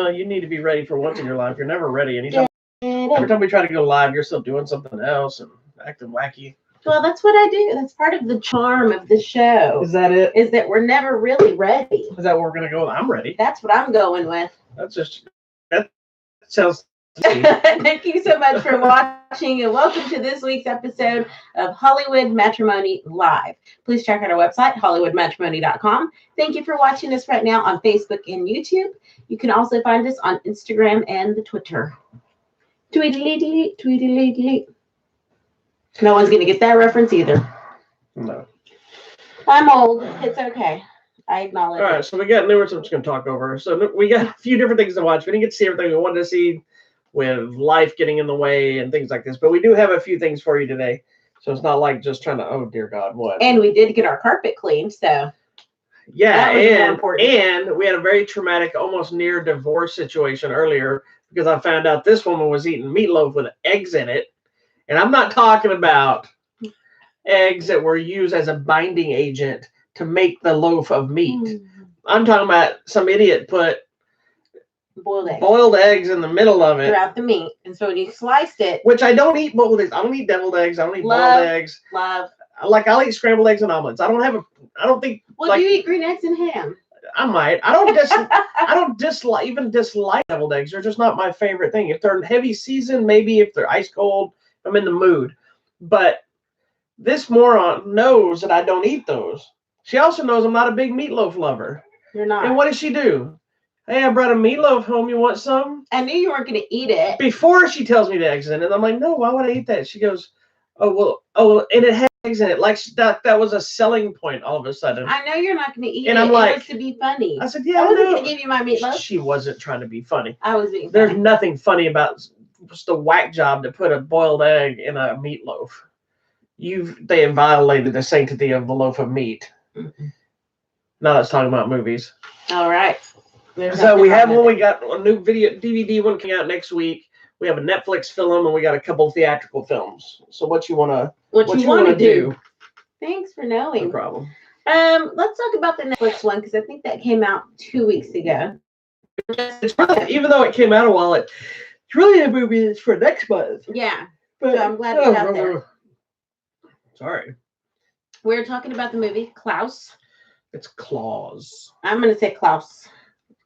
Well, you need to be ready for once in your life. You're never ready. Every time we try to go live, you're still doing something else and acting wacky. Well, that's what I do. That's part of the charm of the show. Is that it? Is that we're never really ready. Is that what we're going to go with? I'm ready. That's what I'm going with. That sounds... Thank you so much for watching, and welcome to this week's episode of Hollywood Matrimony Live. Please check out our website, hollywoodmatrimony.com. Thank you for watching us right now on Facebook and YouTube. You can also find us on Instagram and the Twitter. Tweedly, tweedly. No one's going to get that reference either. No. I'm old. It's okay. I acknowledge it. All right, so we got new ones I'm just going to talk over. So we got a few different things to watch. We didn't get to see everything we wanted to see with life getting in the way and things like this. But we do have a few things for you today. So it's not like just trying to, oh, dear God, what? And we did get our carpet cleaned, so. Yeah, and we had a very traumatic, almost near divorce situation earlier because I found out this woman was eating meatloaf with eggs in it. And I'm not talking about eggs that were used as a binding agent to make the loaf of meat. I'm talking about some idiot put boiled eggs in the middle of it. Throughout the meat. And so when you sliced it. Which I don't eat boiled eggs. I don't eat deviled eggs. I don't eat boiled eggs. Like, I'll eat scrambled eggs and omelets. I don't think. Well, do you eat green eggs and ham? I might. I don't dislike deviled eggs. They're just not my favorite thing. If they're heavy seasoned, maybe. If they're ice cold, I'm in the mood. But this moron knows that I don't eat those. She also knows I'm not a big meatloaf lover. You're not. And what does she do? Hey, I brought a meatloaf home. You want some? I knew you weren't going to eat it. Before she tells me the eggs in it, I'm like, no, why would I eat that? She goes, oh, well, and it has eggs in it. Like that was a selling point all of a sudden. I know you're not going to eat it. And I'm like, it was to be funny. I said, yeah, I wasn't going to give you my meatloaf. She wasn't trying to be funny. I was being funny. There's nothing funny about just a whack job to put a boiled egg in a meatloaf. They have violated the sanctity of the loaf of meat. Mm-hmm. Now let's talk about movies. All right. So we have one. We got a new DVD one coming out next week. We have a Netflix film, and we got a couple of theatrical films. So what you want to do? Thanks for knowing. No problem. Let's talk about the Netflix one because I think that came out 2 weeks ago. It's really, even though it came out a while, it's really a movie that's for next month. Yeah. But, so I'm glad it's out there. Sorry. We're talking about the movie Klaus. It's Klaus. I'm going to say Klaus.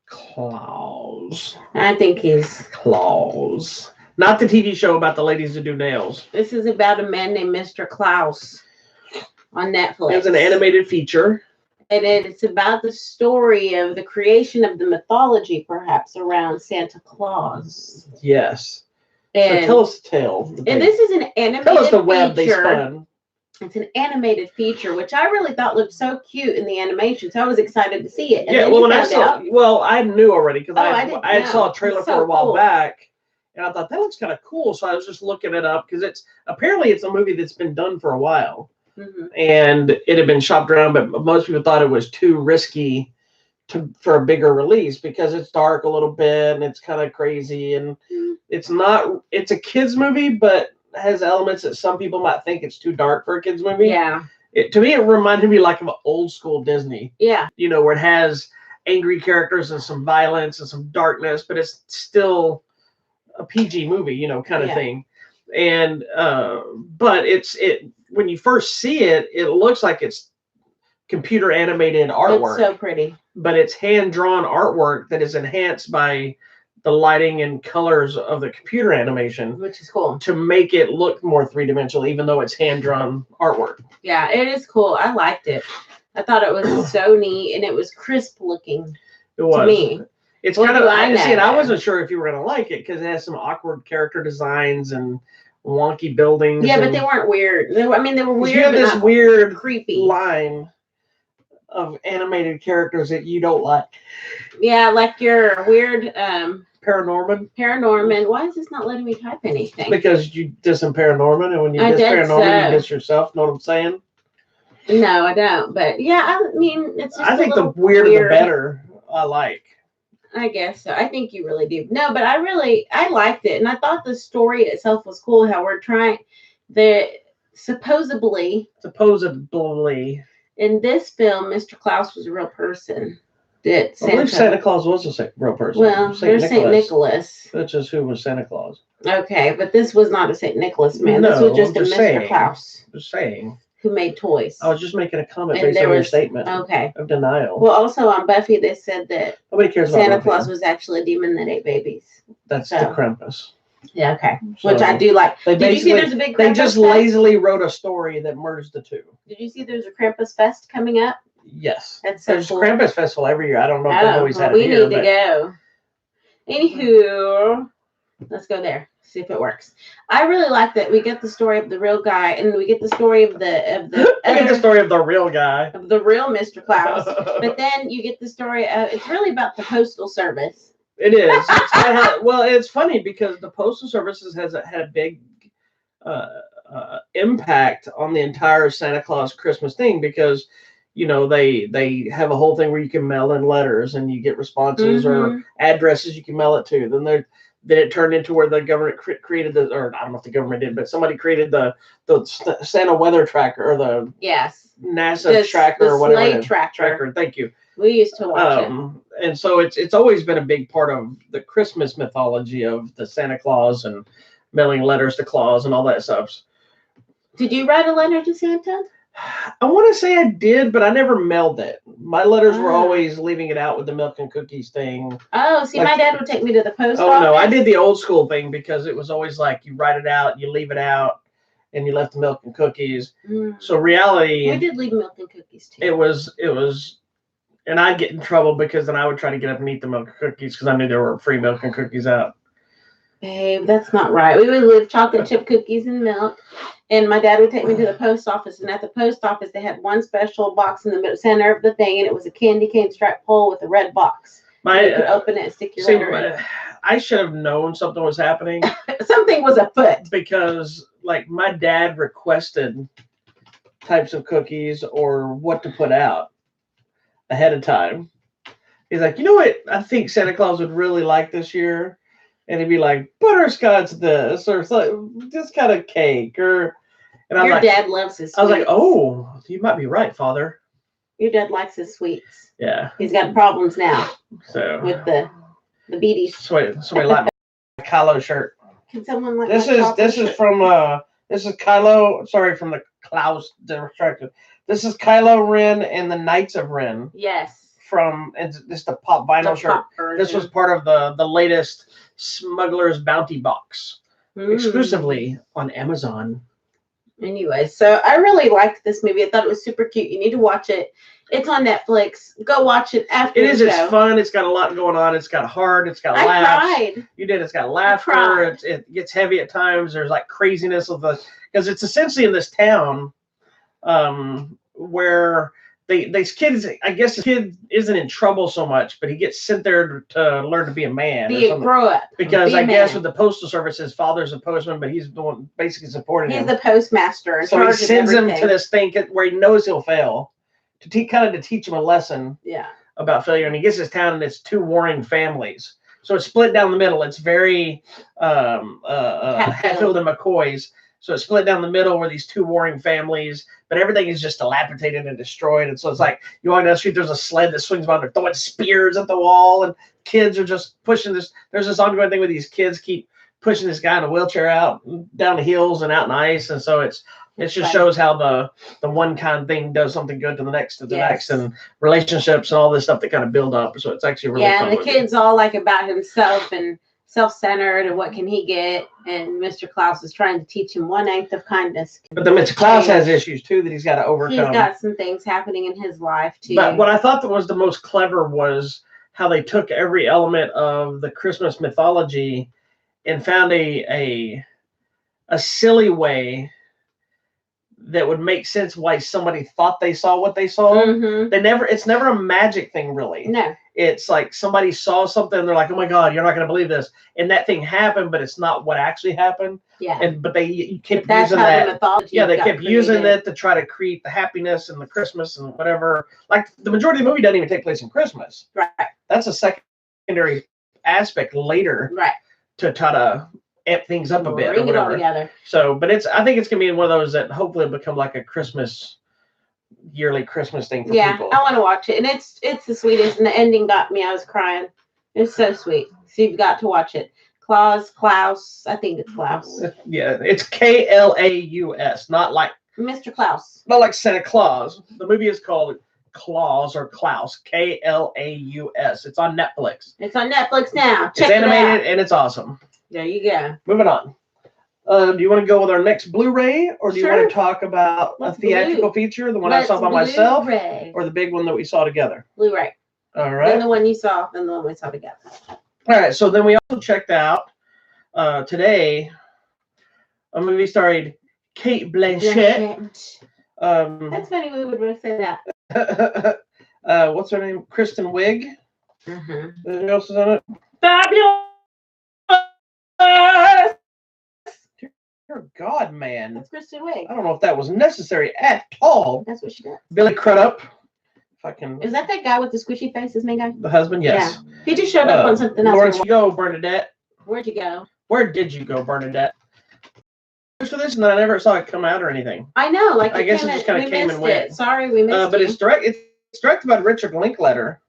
Klaus. I think he's Klaus. Not the TV show about the ladies that do nails. This is about a man named Mr. Klaus on Netflix. It's an animated feature. And it's about the story of the creation of the mythology, perhaps, around Santa Claus. Yes. And so tell us the tale. And this is an animated Tell us the web they spun. It's an animated feature, which I really thought looked so cute in the animation. So I was excited to see it. And yeah, well, I knew already because I saw a trailer for a while back, and I thought that looks kind of cool. So I was just looking it up because it's a movie that's been done for a while, and it had been shopped around, but most people thought it was too risky for a bigger release because it's dark a little bit and it's kind of crazy, and it's a kids movie, but has elements that some people might think it's too dark for a kids movie. Yeah. To me, it reminded me like of an old school Disney. Yeah. Where it has angry characters and some violence and some darkness, but it's still a PG movie, kind of thing. And but when you first see it, it looks like it's computer animated artwork. It's so pretty. But it's hand drawn artwork that is enhanced by the lighting and colors of the computer animation, which is cool, to make it look more three-dimensional, even though it's hand-drawn artwork. Yeah, it is cool. I liked it. I thought it was so neat, and it was crisp looking. It was. To me. It's kind of. I wasn't sure if you were going to like it because it has some awkward character designs and wonky buildings. Yeah, but they weren't weird. They were weird. You have this weird, creepy line of animated characters that you don't like. Yeah, like your weird. Paranorman. Why is this not letting me type anything? Because you diss some Paranorman, and when you diss Paranorman, you diss yourself. Know what I'm saying? No, I don't. But yeah, I mean, it's just I think the weirder the better. I like. I guess so. I think you really do. No, but I liked it, and I thought the story itself was cool. How we're trying supposedly in this film, Mr. Klaus was a real person. Did Santa? I believe Santa Claus was a real person. Well, there's St. Nicholas. Which is who was Santa Claus. Okay, but this was not a St. Nicholas man. No, this was just I'm a just Mr. saying, Klaus. Just saying. Who made toys. I was just making a comment based on your statement. Okay. Of denial. Well, also on Buffy, they said that nobody cares Santa about Claus was actually a demon that ate babies. That's the Krampus. Yeah, okay. So which I do like. Did you see there's a big Krampus They just lazily wrote a story that merged the two. Did you see there's a Krampus Fest coming up? Yes. That's so there's cool. Krampus Festival every year. I don't know if they've always had it here. We need to go. Anywho, let's go there. See if it works. I really like that we get the story of the real guy, and we get the story of the we get the story of the real guy, of the real Mr. Klaus. But then you get the story of it's really about the Postal Service. It is. Well, it's funny because the Postal Service had a big impact on the entire Santa Claus Christmas thing because they have a whole thing where you can mail in letters and you get responses or addresses you can mail it to. Then it turned into where the government created or I don't know if the government did, but somebody created the Santa weather tracker or the NASA tracker or whatever. Sleigh tracker. Thank you. We used to watch it. And so it's always been a big part of the Christmas mythology of the Santa Claus and mailing letters to Claus and all that stuff. Did you write a letter to Santa? I want to say I did, but I never mailed it. My letters were always leaving it out with the milk and cookies thing. Oh, see, my dad would take me to the post office. Oh, no, I did the old school thing because it was always like you write it out, you leave it out, and you left the milk and cookies. So reality... We did leave milk and cookies, too. It was... And I'd get in trouble because then I would try to get up and eat the milk and cookies because I knew there were free milk and cookies out. Babe, that's not right. We would leave chocolate chip cookies and milk. And my dad would take me to the post office, and at the post office, they had one special box in the center of the thing, and it was a candy cane striped pole with a red box. You could open it and stick your letter in. I should have known something was happening. Something was afoot. Because, my dad requested types of cookies or what to put out ahead of time. He's like, you know what I think Santa Claus would really like this year? And he'd be like, butterscotch this, or this kind of cake, or... And I'm Your dad loves his sweets. I was like, oh, you might be right, Father. Your dad likes his sweets. Yeah. He's got problems now. So with the beaties. Somebody like my Kylo shirt. Can someone like this is from Kylo, sorry, from the Klaus director. This is Kylo Ren and the Knights of Ren. Yes. From this the pop vinyl shirt. This was part of the latest Smuggler's Bounty box. Exclusively on Amazon. Anyway, so I really liked this movie. I thought it was super cute. You need to watch it. It's on Netflix. Go watch it after the show. It's fun. It's got a lot going on. It's got heart. It's got laughs. I cried. You did. It's got laughter. It gets heavy at times. There's craziness of because it's essentially in this town where these kids, I guess the kid isn't in trouble so much, but he gets sent there to learn to be a man. Grow up. Because I guess with the Postal Service, his father's a postman, but he's the one basically supporting him. He's the postmaster. So he sends him to this thing where he knows he'll fail, to teach him a lesson about failure. And he gets his town, and it's two warring families. So it's split down the middle. It's very Hatfield and McCoy's. So it's split down the middle where these two warring families, but everything is just dilapidated and destroyed. And so it's like you walk down the street, there's a sled that swings by, they're throwing spears at the wall, and kids are just pushing this. There's this ongoing thing where these kids keep pushing this guy in a wheelchair out down the hills and out in ice. And so it just shows how the one kind of thing does something good to the next, and relationships and all this stuff that kind of build up. So it's actually really fun. And the kid's all about himself and self-centered and what can he get, and Mr. Klaus is trying to teach him 1 act of kindness. But the Mr. Klaus has issues too that he's got to overcome. He's got some things happening in his life too. But what I thought that was the most clever was how they took every element of the Christmas mythology and found a silly way that would make sense why somebody thought they saw what they saw. It's never a magic thing, really. No. It's like somebody saw something and they're like, oh my God, you're not going to believe this. And that thing happened, but it's not what actually happened. Yeah. But they kept using that. They kept using it to try to create the happiness and the Christmas and whatever. Like the majority of the movie doesn't even take place in Christmas. Right. That's a secondary aspect later. Right. To try to amp things up a bit. Bring it all together. So, but I think it's going to be one of those that hopefully will become like a Christmas yearly Christmas thing for yeah, people. I want to watch it, and it's the sweetest. And the ending got me. I was crying. It's so sweet. So you've got to watch it. Klaus. I think it's Klaus. Yeah, it's Klaus, not like Mr. Klaus. Not like Santa Claus. The movie is called Klaus or Klaus. Klaus. It's on Netflix. It's on Netflix now. Check it's animated and it's awesome. There you go. Moving on. Do you want to go with our next Blu-ray, or do you want to talk about a theatrical feature, the one I saw by myself, or the big one that we saw together? Blu-ray. All right. Then the one you saw, then the one we saw together. All right. So then we also checked out today a movie starring Kate Blanchett. That's funny. We would really say that. What's her name? Kristen Wiig. Mm-hmm. Who else is on it? Fabulous. Dear God, man. That's Kristen Wiig. I don't know if that was necessary at all. That's what she does. Billy Crudup. If I can. Is that guy with the squishy face? His main guy. The husband, yes. Yeah. He just showed up on something else. Where'd you go, Bernadette? Where'd you go? Where did you go, Bernadette? For this, and I never saw it come out or anything. I know, like I guess it just kind of came and went. Sorry, we missed it. But it's directed by Richard Linklater,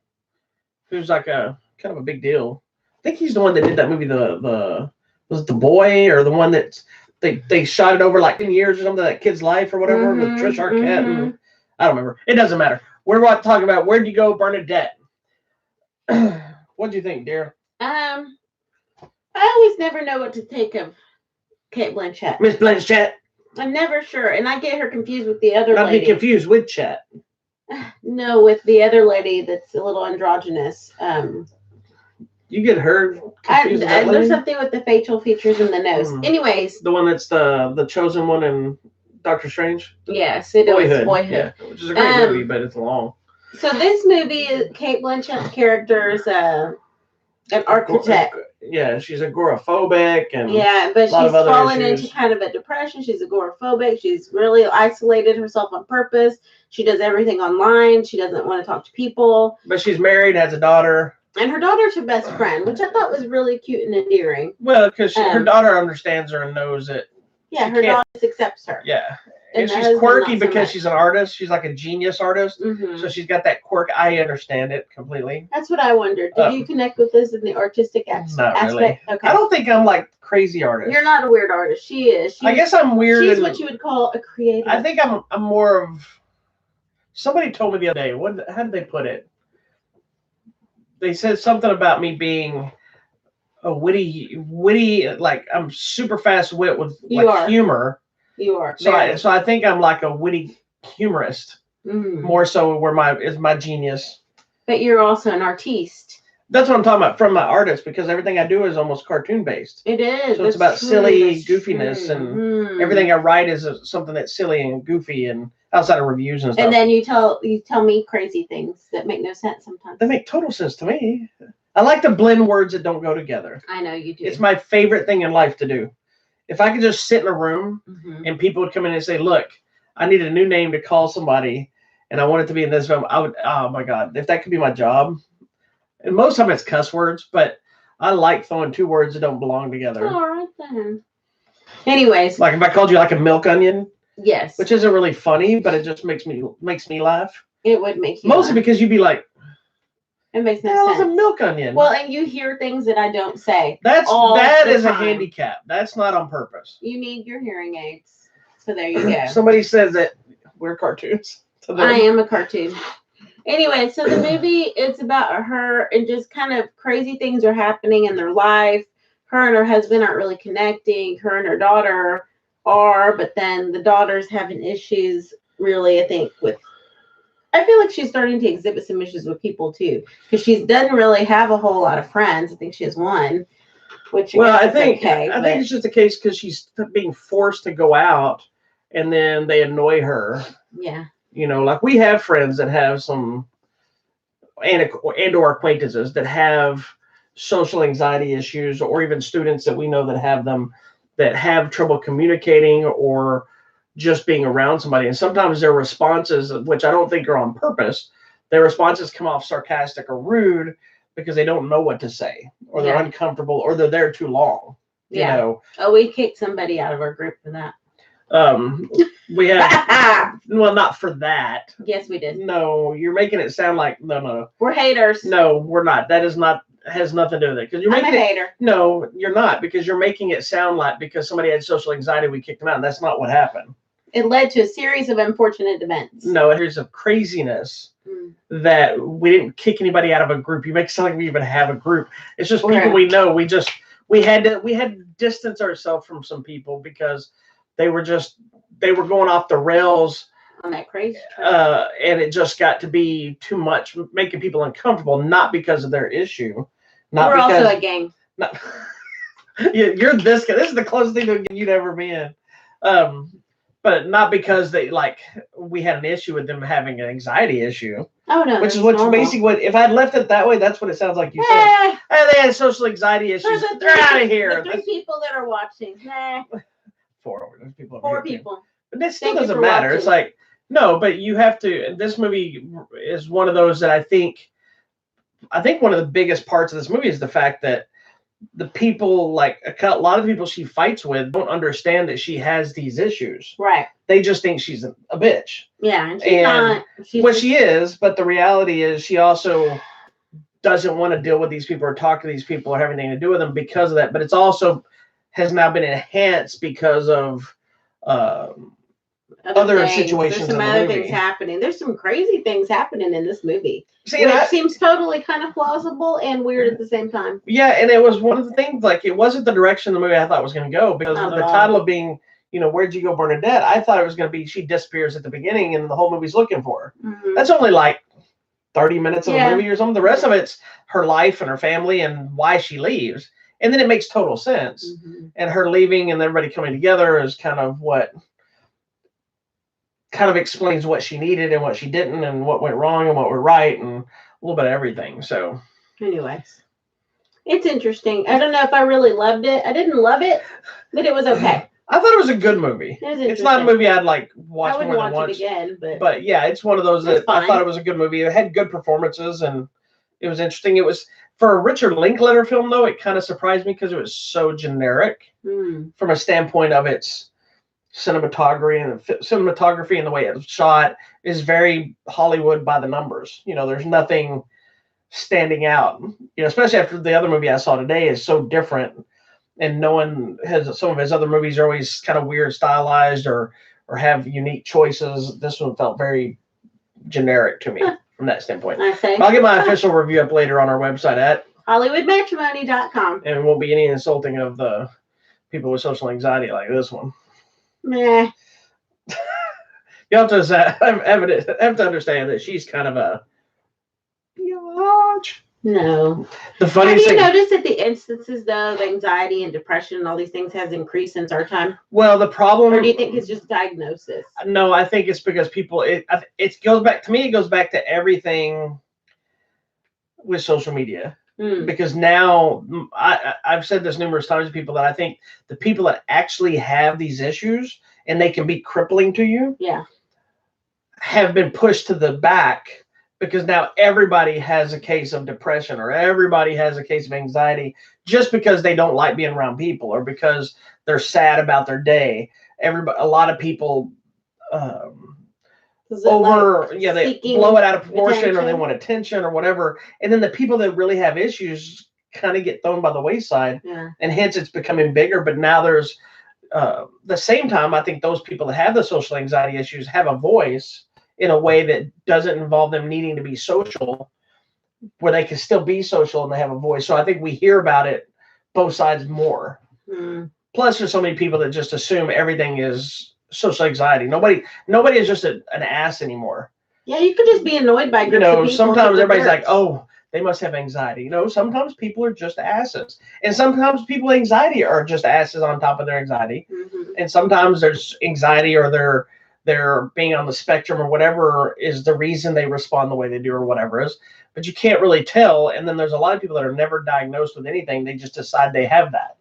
who's like a kind of a big deal. I think he's the one that did that movie, was it The Boy, or the one that they shot it over like 10 years or something, that kid's life or whatever, with Trish Arquette. And I don't remember. It doesn't matter. We're talking about Where'd You Go, Bernadette. What do you think, dear? I always never know what to think of Kate Blanchett. Miss Blanchett. I'm never sure, and I get her confused with the other lady. Not be confused with Chet. No, with the other lady that's a little androgynous. You get her confused. There's something with the facial features and the nose. Anyways, the one that's the chosen one in Doctor Strange. Yes, it is Boyhood. Yeah, which is a great movie, but it's long. So this movie, Kate Blanchett's character is an architect. Yeah, she's agoraphobic and but she's fallen into kind of a depression. She's agoraphobic. She's really isolated herself on purpose. She does everything online. She doesn't want to talk to people. But she's married, has a daughter. And her daughter's her best friend, which I thought was really cute and endearing. Well, because her daughter understands her and knows it. Yeah, her daughter accepts her. Yeah. And she's quirky because she's an artist. She's like a genius artist. So she's got that quirk. I understand it completely. That's what I wondered. Did you connect with this in the artistic aspect? Not really. Okay. I don't think I'm like crazy artist. You're not a weird artist. She is. I guess I'm weird. She's what you would call a creative. I think I'm more of. Somebody told me the other day. How did they put it? They said something about me being a witty, like I'm super fast wit with humor. You are. So I think I'm like a witty humorist, more so where my genius. But you're also an artiste. That's what I'm talking about from my artist, because everything I do is almost cartoon based. It is. So it's about silly goofiness, and everything I write is something that's silly and goofy and outside of reviews and stuff. And then you tell me crazy things that make no sense sometimes. They make total sense to me. I like to blend words that don't go together. I know you do. It's my favorite thing in life to do. If I could just sit in a room and people would come in and say, look, I need a new name to call somebody and I want it to be in this film, I would, oh my God, if that could be my job. And most of it's cuss words, but I like throwing two words that don't belong together. All right then. Anyways. Like if I called you like a milk onion. Yes. Which isn't really funny, but it just makes me laugh. It would make you mostly laugh. Because you'd be like, it makes no sense. It's a milk onion. Well, and you hear things that I don't say. That is a handicap. That's not on purpose. You need your hearing aids. So there you go. Somebody says that we're cartoons. I am a cartoon. Anyway, so the movie, it's about her and just kind of crazy things are happening in their life. Her and her husband aren't really connecting. Her and her daughter are, but then the daughter's having issues, really, I think, I feel like she's starting to exhibit some issues with people, too, because she doesn't really have a whole lot of friends. I think she has one, which I think it's just a case because she's being forced to go out, and then they annoy her. Yeah. You know, like we have friends that have some and/or acquaintances that have social anxiety issues, or even students that we know that have them, that have trouble communicating or just being around somebody. And sometimes their responses, which I don't think are on purpose, their responses come off sarcastic or rude because they don't know what to say, or they're uncomfortable, or they're there too long. You know? Oh, we kicked somebody out of our group for that. We have. Well, not for that. Yes, we did. No, you're making it sound like no. We're haters. No, we're not. That is not. Has nothing to do with it. Because you're making I'm a hater. No, you're not, because you're making it sound like because somebody had social anxiety, we kicked them out. And that's not what happened. It led to a series of unfortunate events. No, a series of craziness that we didn't kick anybody out of a group. You make it sound like we even have a group. It's just people we know. We had to distance ourselves from some people because they were going off the rails on that crazy and it just got to be too much, making people uncomfortable, not because of their issue. We're also a gang. You're this guy. This is the closest thing you'd ever be in. But not because we had an issue with them having an anxiety issue. Oh no. Which is what's basically what, if I'd left it that way, that's what it sounds like you said. Hey, they had social anxiety issues. They're out of here. The 3 people that are watching. 4 people. 4 people. But that still doesn't matter. Watching. It's like, no, but you have to. This movie is one of those that I think one of the biggest parts of this movie is the fact that the people, a lot of people she fights with, don't understand that she has these issues. Right. They just think she's a bitch. Yeah, and she's not. She is, but the reality is she also doesn't want to deal with these people or talk to these people or have anything to do with them because of that. But it's also has now been enhanced because of other situations. There's some other things happening. There's some crazy things happening in this movie. See, which seems totally kind of plausible and weird at the same time. Yeah, and it was one of the things, it wasn't the direction the movie I thought it was going to go, because with the title of being, Where'd You Go, Bernadette, I thought it was going to be she disappears at the beginning and the whole movie's looking for her. Mm-hmm. That's only 30 minutes of the movie or something. The rest of it's her life and her family and why she leaves. And then it makes total sense. Mm-hmm. And her leaving and everybody coming together is kind of explains what she needed and what she didn't and what went wrong and what went right and a little bit of everything. So anyways, it's interesting. I don't know if I really loved it. I didn't love it, but it was okay. I thought it was a good movie. It's not a movie I'd watch more than once. It again, but yeah, it's one of those that I thought it was a good movie. It had good performances and it was interesting. It was, for a Richard Linklater film though, it kind of surprised me because it was so generic from a standpoint of its cinematography and the way it was shot is very Hollywood by the numbers. There's nothing standing out. Especially after the other movie I saw today is so different, and some of his other movies are always kind of weird, stylized, or have unique choices. This one felt very generic to me from that standpoint. I'll get my official review up later on our website at HollywoodMatrimony.com, and it won't be any insulting of the people with social anxiety like this one. Meh. You have to understand that she's kind of a biatch. No. The funniest thing. Have you noticed that the instances though of anxiety and depression and all these things has increased since our time? Well, the problem. Or do you think it's just diagnosis? No, I think it's because people. It goes back to me. It goes back to everything with social media. Because now I've said this numerous times to people that I think the people that actually have these issues and they can be crippling to you, have been pushed to the back because now everybody has a case of depression or everybody has a case of anxiety just because they don't like being around people or because they're sad about their day. A lot of people they blow it out of proportion or they want attention or whatever, and then the people that really have issues kind of get thrown by the wayside, and hence it's becoming bigger. But now there's the same time, I think those people that have the social anxiety issues have a voice in a way that doesn't involve them needing to be social, where they can still be social and they have a voice. So I think we hear about it both sides more. Plus there's so many people that just assume everything is social anxiety. Nobody is just an ass anymore. Yeah, you could just be annoyed by groups of people. Sometimes everybody's like, oh, they must have anxiety. Sometimes people are just asses. And sometimes people with anxiety are just asses on top of their anxiety. And sometimes there's anxiety or they're being on the spectrum or whatever is the reason they respond the way they do or whatever is. But you can't really tell. And then there's a lot of people that are never diagnosed with anything. They just decide they have that.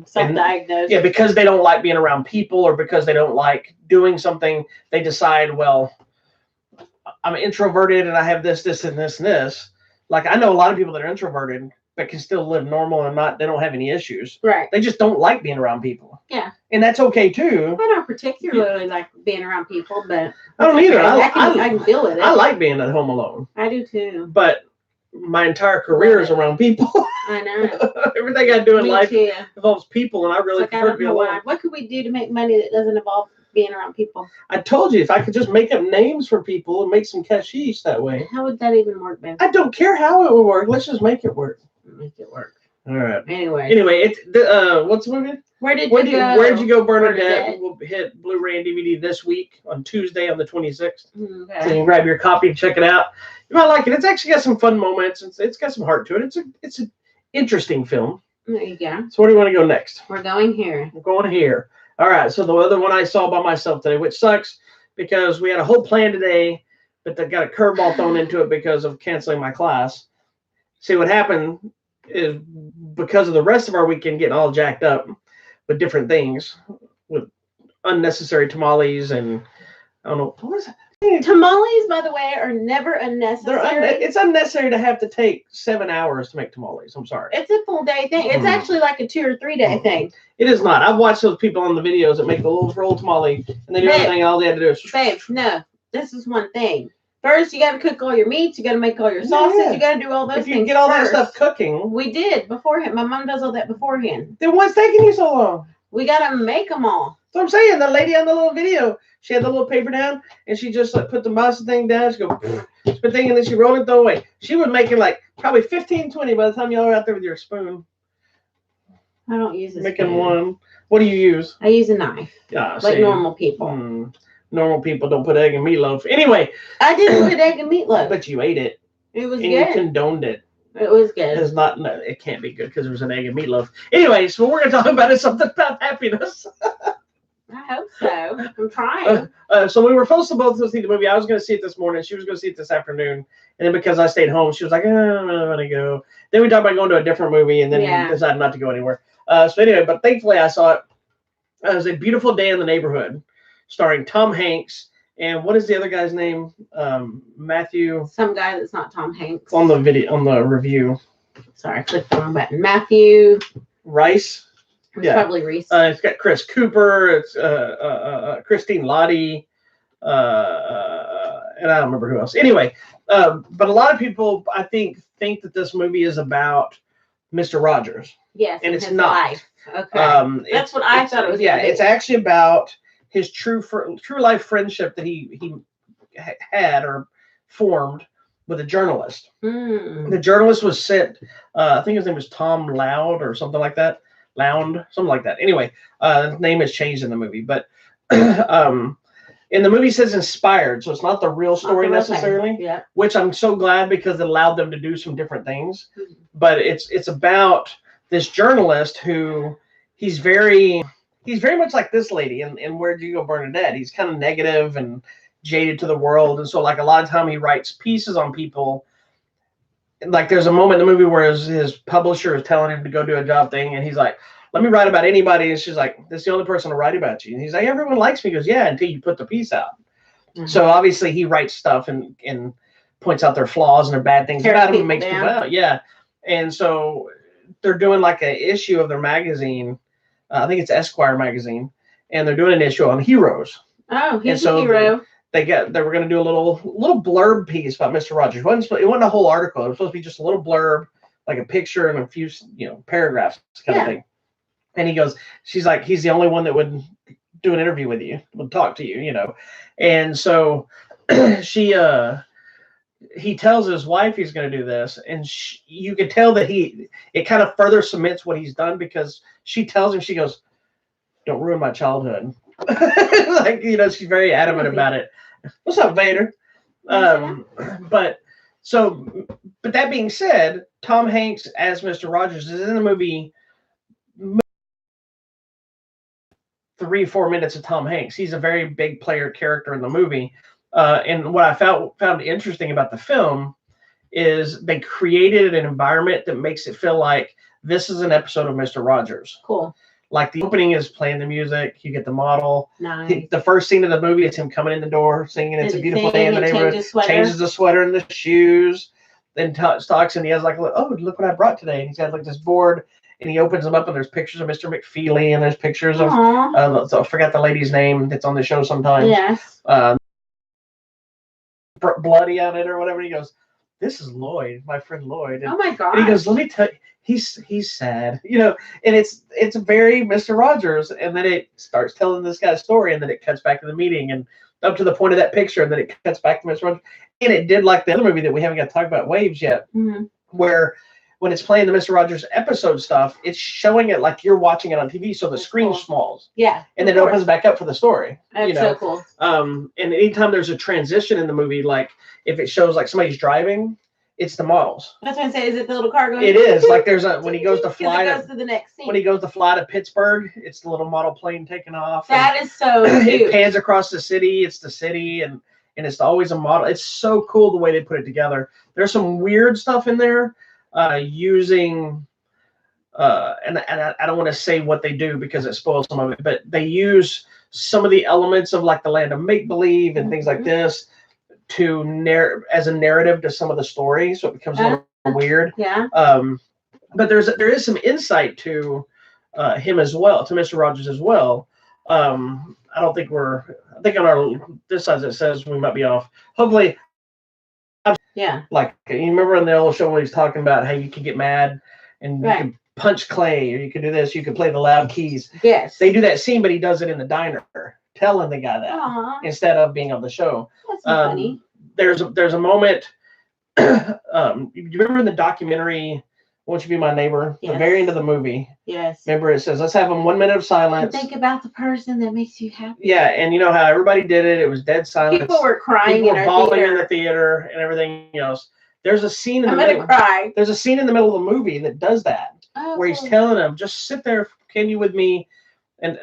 Self-diagnosed. Yeah, because they don't like being around people or because they don't like doing something, they decide, well, I'm introverted and I have this, and this, and this. I know a lot of people that are introverted but can still live normal and they don't have any issues. Right. They just don't like being around people. Yeah. And that's okay too. I don't particularly like being around people, but I don't either. I can deal with it. I like being at home alone. I do too. But my entire career is around people. I know. Everything I do in life involves people, and I really prefer to be alone. What could we do to make money that doesn't involve being around people? I told you, if I could just make up names for people and make some cashish that way. How would that even work, Ben? I don't care how it would work. Let's just make it work. Make it work. All right. Anyway, it's what's the movie? Where'd you go, Bernadette? Will hit Blu-ray and DVD this week on Tuesday on the 26th. Okay. So you can grab your copy and check it out. You might like it. It's actually got some fun moments. It's got some heart to it. It's an interesting film. There you go. So where do you want to go next? We're going here. We're going here. All right. So the other one I saw by myself today, which sucks because we had a whole plan today, but they got a curveball thrown into it because of canceling my class. See, what happened is because of the rest of our weekend getting all jacked up with different things, with unnecessary tamales and I don't know what is it. Tamales, by the way, are never unnecessary. It's unnecessary to have to take 7 hours to make tamales. I'm sorry. It's a full day thing. It's actually like a 2 or 3 day thing. It is not. I've watched those people on the videos that make the little roll tamale and they do everything. All they have to do is. Babe, no. This is one thing. First, you got to cook all your meats. You got to make all your sauces. Yeah. You got to do all those things. If you get all that stuff cooking. We did beforehand. My mom does all that beforehand. Then what's taking you so long? We got to make them all. So I'm saying, the lady on the little video, she had the little paper down, and she just put the masa thing down. She go, spit thing, and then she rolled it, throw it away. She was making like probably 15, 20 by the time y'all were out there with your spoon. I don't use a making spoon. One. What do you use? I use a knife. Yeah, like normal people. Normal people don't put egg in meatloaf. Anyway. I didn't put egg in meatloaf. But you ate it. It was and good. You condoned it. It was good. It's not. No, it can't be good because there was an egg in meatloaf. Anyway, so what we're going to talk about is something about happiness. I hope so. I'm trying. So we were supposed to both see the movie. I was going to see it this morning. She was going to see it this afternoon. And then because I stayed home, she was like, I don't want to go. Then we talked about going to a different movie, and then we decided not to go anywhere. So anyway, but thankfully I saw it. It was A Beautiful Day in the Neighborhood, starring Tom Hanks. And what is the other guy's name? Matthew. Some guy that's not Tom Hanks. On the review. Sorry, I clicked the wrong button. Matthew. Rice. It's probably Reese. It's got Chris Cooper. It's Christine Lottie. And I don't remember who else. Anyway, but a lot of people, I think that this movie is about Mr. Rogers. Yes, and it's not. Life. Okay. That's what I thought it was. Yeah, it's actually about his true life friendship that he had or formed with a journalist. The journalist was sent, I think his name was Tom Loud or something like that. Lound, something like that. Anyway, his name has changed in the movie, but in the movie it says inspired, so it's not the real story necessarily. Yeah. Which I'm so glad because it allowed them to do some different things. But it's about this journalist who he's very much like this lady in Where'd You Go, Bernadette. He's kind of negative and jaded to the world, and so like a lot of time he writes pieces on people. Like there's a moment in the movie where his publisher is telling him to go do a job thing, and he's like, let me write about anybody. And she's like, that's the only person to write about you. And he's like, everyone likes me. He goes, yeah, until you put the piece out. So obviously he writes stuff and points out their flaws and their bad things about him and makes people out. Yeah. And so they're doing like an issue of their magazine. I think it's Esquire magazine. And they're doing an issue on heroes. Oh, he's a hero. They were going to do a little blurb piece about Mr. Rogers. It wasn't a whole article. It was supposed to be just a little blurb, like a picture and a few, paragraphs kind of thing. And he goes, she's like, he's the only one that would do an interview with you, would talk to you, And so he tells his wife he's going to do this. And you can tell that it kind of further cements what he's done because she tells him, she goes, don't ruin my childhood. Like, she's very adamant about it. What's up, Vader? But that being said, Tom Hanks as Mr. Rogers is in the movie 3-4 minutes of Tom Hanks. He's a very big character in the movie. And what I found interesting about the film is they created an environment that makes it feel like this is an episode of Mr. Rogers. Cool. Like the opening is playing the music. You get the model. Nice. The first scene of the movie is him coming in the door singing "It's a Beautiful Day in the Neighborhood." Changes the sweater and the shoes. Then talks and he has like, oh, look what I brought today. And he's got like this board, and he opens them up, and there's pictures of Mr. McFeely, and there's pictures of so I forgot the lady's name that's on the show sometimes. Yes. Bloody on it or whatever. And he goes, "This is Lloyd, my friend Lloyd." And, oh my God! And he goes, "Let me tell you, he's sad, you know." And it's very Mr. Rogers. And then it starts telling this guy's story, and then it cuts back to the meeting, and up to the point of that picture, and then it cuts back to Mr. Rogers. And it did like the other movie that we haven't got to talk about, Waves, yet, where when it's playing the Mr. Rogers episode stuff, it's showing it like you're watching it on TV, so the screen smalls. Yeah. And then it opens back up for the story. That's so cool. And anytime there's a transition in the movie, like if it shows like somebody's driving, it's the models. That's what I say. Is it the little car going? It is. Like there's when he goes to fly. It goes to the next scene. When he goes to fly to Pittsburgh, it's the little model plane taking off. That is so cute. It pans across the city. It's the city, and it's always a model. It's so cool the way they put it together. There's some weird stuff in there. Using and I don't want to say what they do because it spoils some of it, but they use some of the elements of like the land of make-believe and things like this to as a narrative to some of the story, so it becomes a little weird. Yeah. But there is some insight to him as well, to Mr. Rogers as well. I don't think I think on this side it says we might be off. Hopefully. Yeah. Like, you remember in the old show when he's talking about how you could get mad and you could punch clay, or you could do this, you could play the loud keys. Yes. They do that scene, but he does it in the diner, telling the guy that instead of being on the show. That's funny. There's a moment. You remember in the documentary, Won't You Be My Neighbor? Yes. The very end of the movie. Yes. Remember it says, let's have 1 minute of silence. And think about the person that makes you happy. Yeah, and you know how everybody did it. It was dead silence. People were crying in the theater and everything else. There's a scene in the middle. Cry. There's a scene in the middle of the movie that does that, where he's telling them, "Just sit there, can you, with me?" And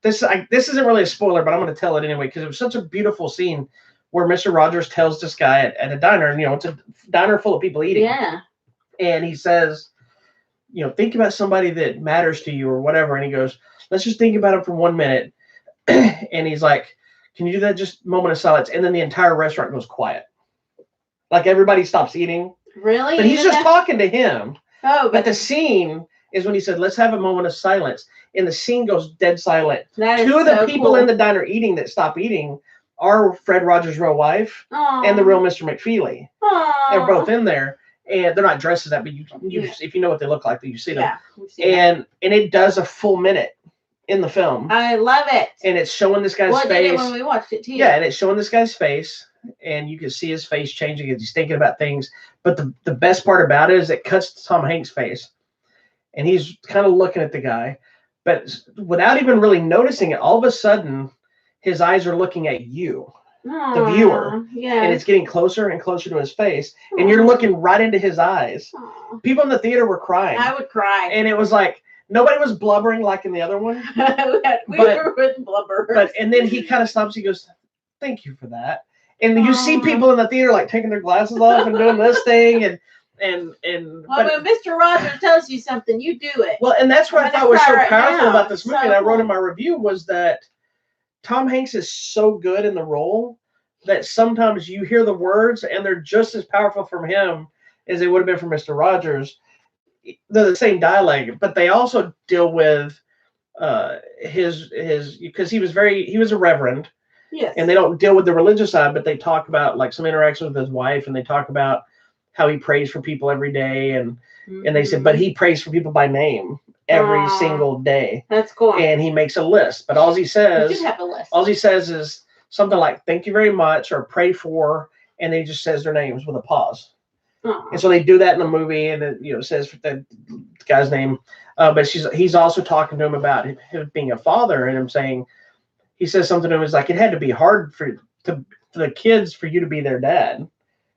this isn't really a spoiler, but I'm going to tell it anyway because it was such a beautiful scene where Mr. Rogers tells this guy at a diner, and it's a diner full of people eating. Yeah. And he says, think about somebody that matters to you or whatever. And he goes, let's just think about it for 1 minute. And he's like, can you do that? Just a moment of silence. And then the entire restaurant goes quiet. Like everybody stops eating. Really? But he's just talking to him. Oh, but the scene is when he said, let's have a moment of silence. And the scene goes dead silent. Two of the people in the diner eating that stop eating are Fred Rogers' real wife and the real Mr. McFeely. They're both in there. And they're not dressed as that, but you if you know what they look like, you see them. Yeah, and it does a full minute in the film. I love it. And it's showing this guy's face. It did when we watched it too. Yeah, and it's showing this guy's face, and you can see his face changing as he's thinking about things. But the best part about it is it cuts to Tom Hanks' face, and he's kind of looking at the guy, but without even really noticing it, all of a sudden, his eyes are looking at you. The viewer, and it's getting closer and closer to his face, and you're looking right into his eyes. People in the theater were crying. I would cry, and it was like nobody was blubbering like in the other one. we were with blubber. And then he kind of stops. He goes, "Thank you for that." And you see people in the theater like taking their glasses off and doing this thing, and. Well, when Mr. Rogers tells you something, you do it. Well, and that's what I thought was so powerful about this movie. And I wrote in my review was that Tom Hanks is so good in the role that sometimes you hear the words and they're just as powerful from him as they would have been from Mr. Rogers. They're the same dialect, but they also deal with his because he was a reverend. Yes. And they don't deal with the religious side, but they talk about like some interactions with his wife, and they talk about how he prays for people every day, and they said, but he prays for people by name every single day. That's cool. And he makes a list, but all he says is something like "thank you very much" or "pray for," and then he just says their names with a pause. And so they do that in the movie, and it says the guy's name, but he's also talking to him about him being a father, and him saying, he says something to him is like, it had to be hard for the kids for you to be their dad.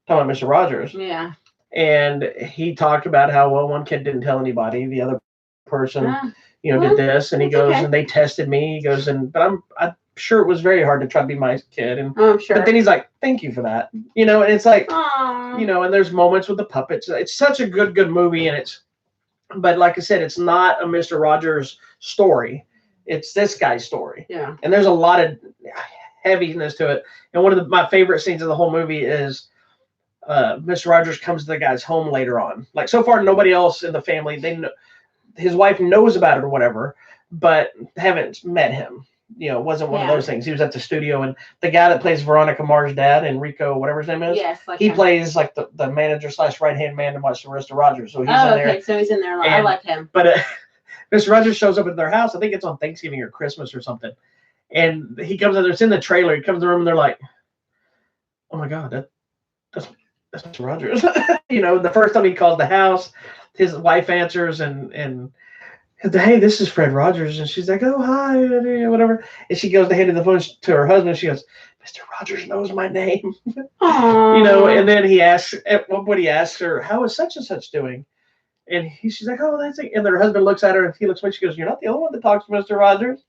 Talking about Mr. Rogers. Yeah. And he talked about how, well, one kid didn't tell anybody, the other person, did this, and he goes, and they tested me. He goes, but I'm sure it was very hard to try to be my kid. And I'm sure. But then he's like, thank you for that. And it's like, and there's moments with the puppets. It's such a good movie, but like I said, it's not a Mr. Rogers story. It's this guy's story. Yeah. And there's a lot of heaviness to it. And one of my favorite scenes of the whole movie is Mr. Rogers comes to the guy's home later on. Like, so far, nobody else in the family, his wife knows about it or whatever, but haven't met him. You know, it wasn't one of those things. He was at the studio, and the guy that plays Veronica Mars' dad, Enrico, whatever his name is, he plays like the manager / right-hand man to Mr. Rogers. So he's in there. Okay, so he's in there. I like him. But Mr. Rogers shows up at their house. I think it's on Thanksgiving or Christmas or something. And he comes in there. It's in the trailer. He comes in the room, and they're like, "Oh my God, that's Mr. Rogers." You know, the first time he calls the house, his wife answers, and hey, this is Fred Rogers. And she's like, "Oh, hi," whatever. And she goes to hand the phone to her husband. She goes, "Mr. Rogers knows my name." You know, and then he asks, at one point he asks her, "How is such and such doing?" And she's like, "Oh, that's it." And her husband looks at her, and he looks at me. She goes, "You're not the only one that talks to Mr. Rogers."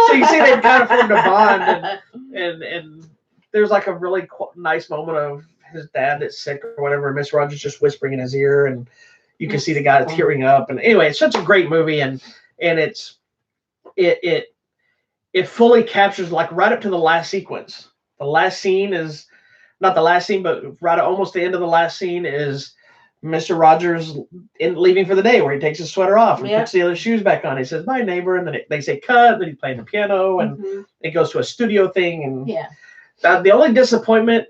So you see they've kind of formed a bond, and there's like a really nice moment of his dad that's sick or whatever, and Mr. Rogers just whispering in his ear, and you can see the guy tearing up. And anyway, it's such a great movie, and it fully captures, like, right up to the last sequence. The last scene is not the last scene, but right at almost the end of the last scene is Mr. Rogers leaving for the day, where he takes his sweater off and puts the other shoes back on. He says, "My neighbor," and then they say cut, and then he's playing the piano, and it goes to a studio thing. And the only disappointment,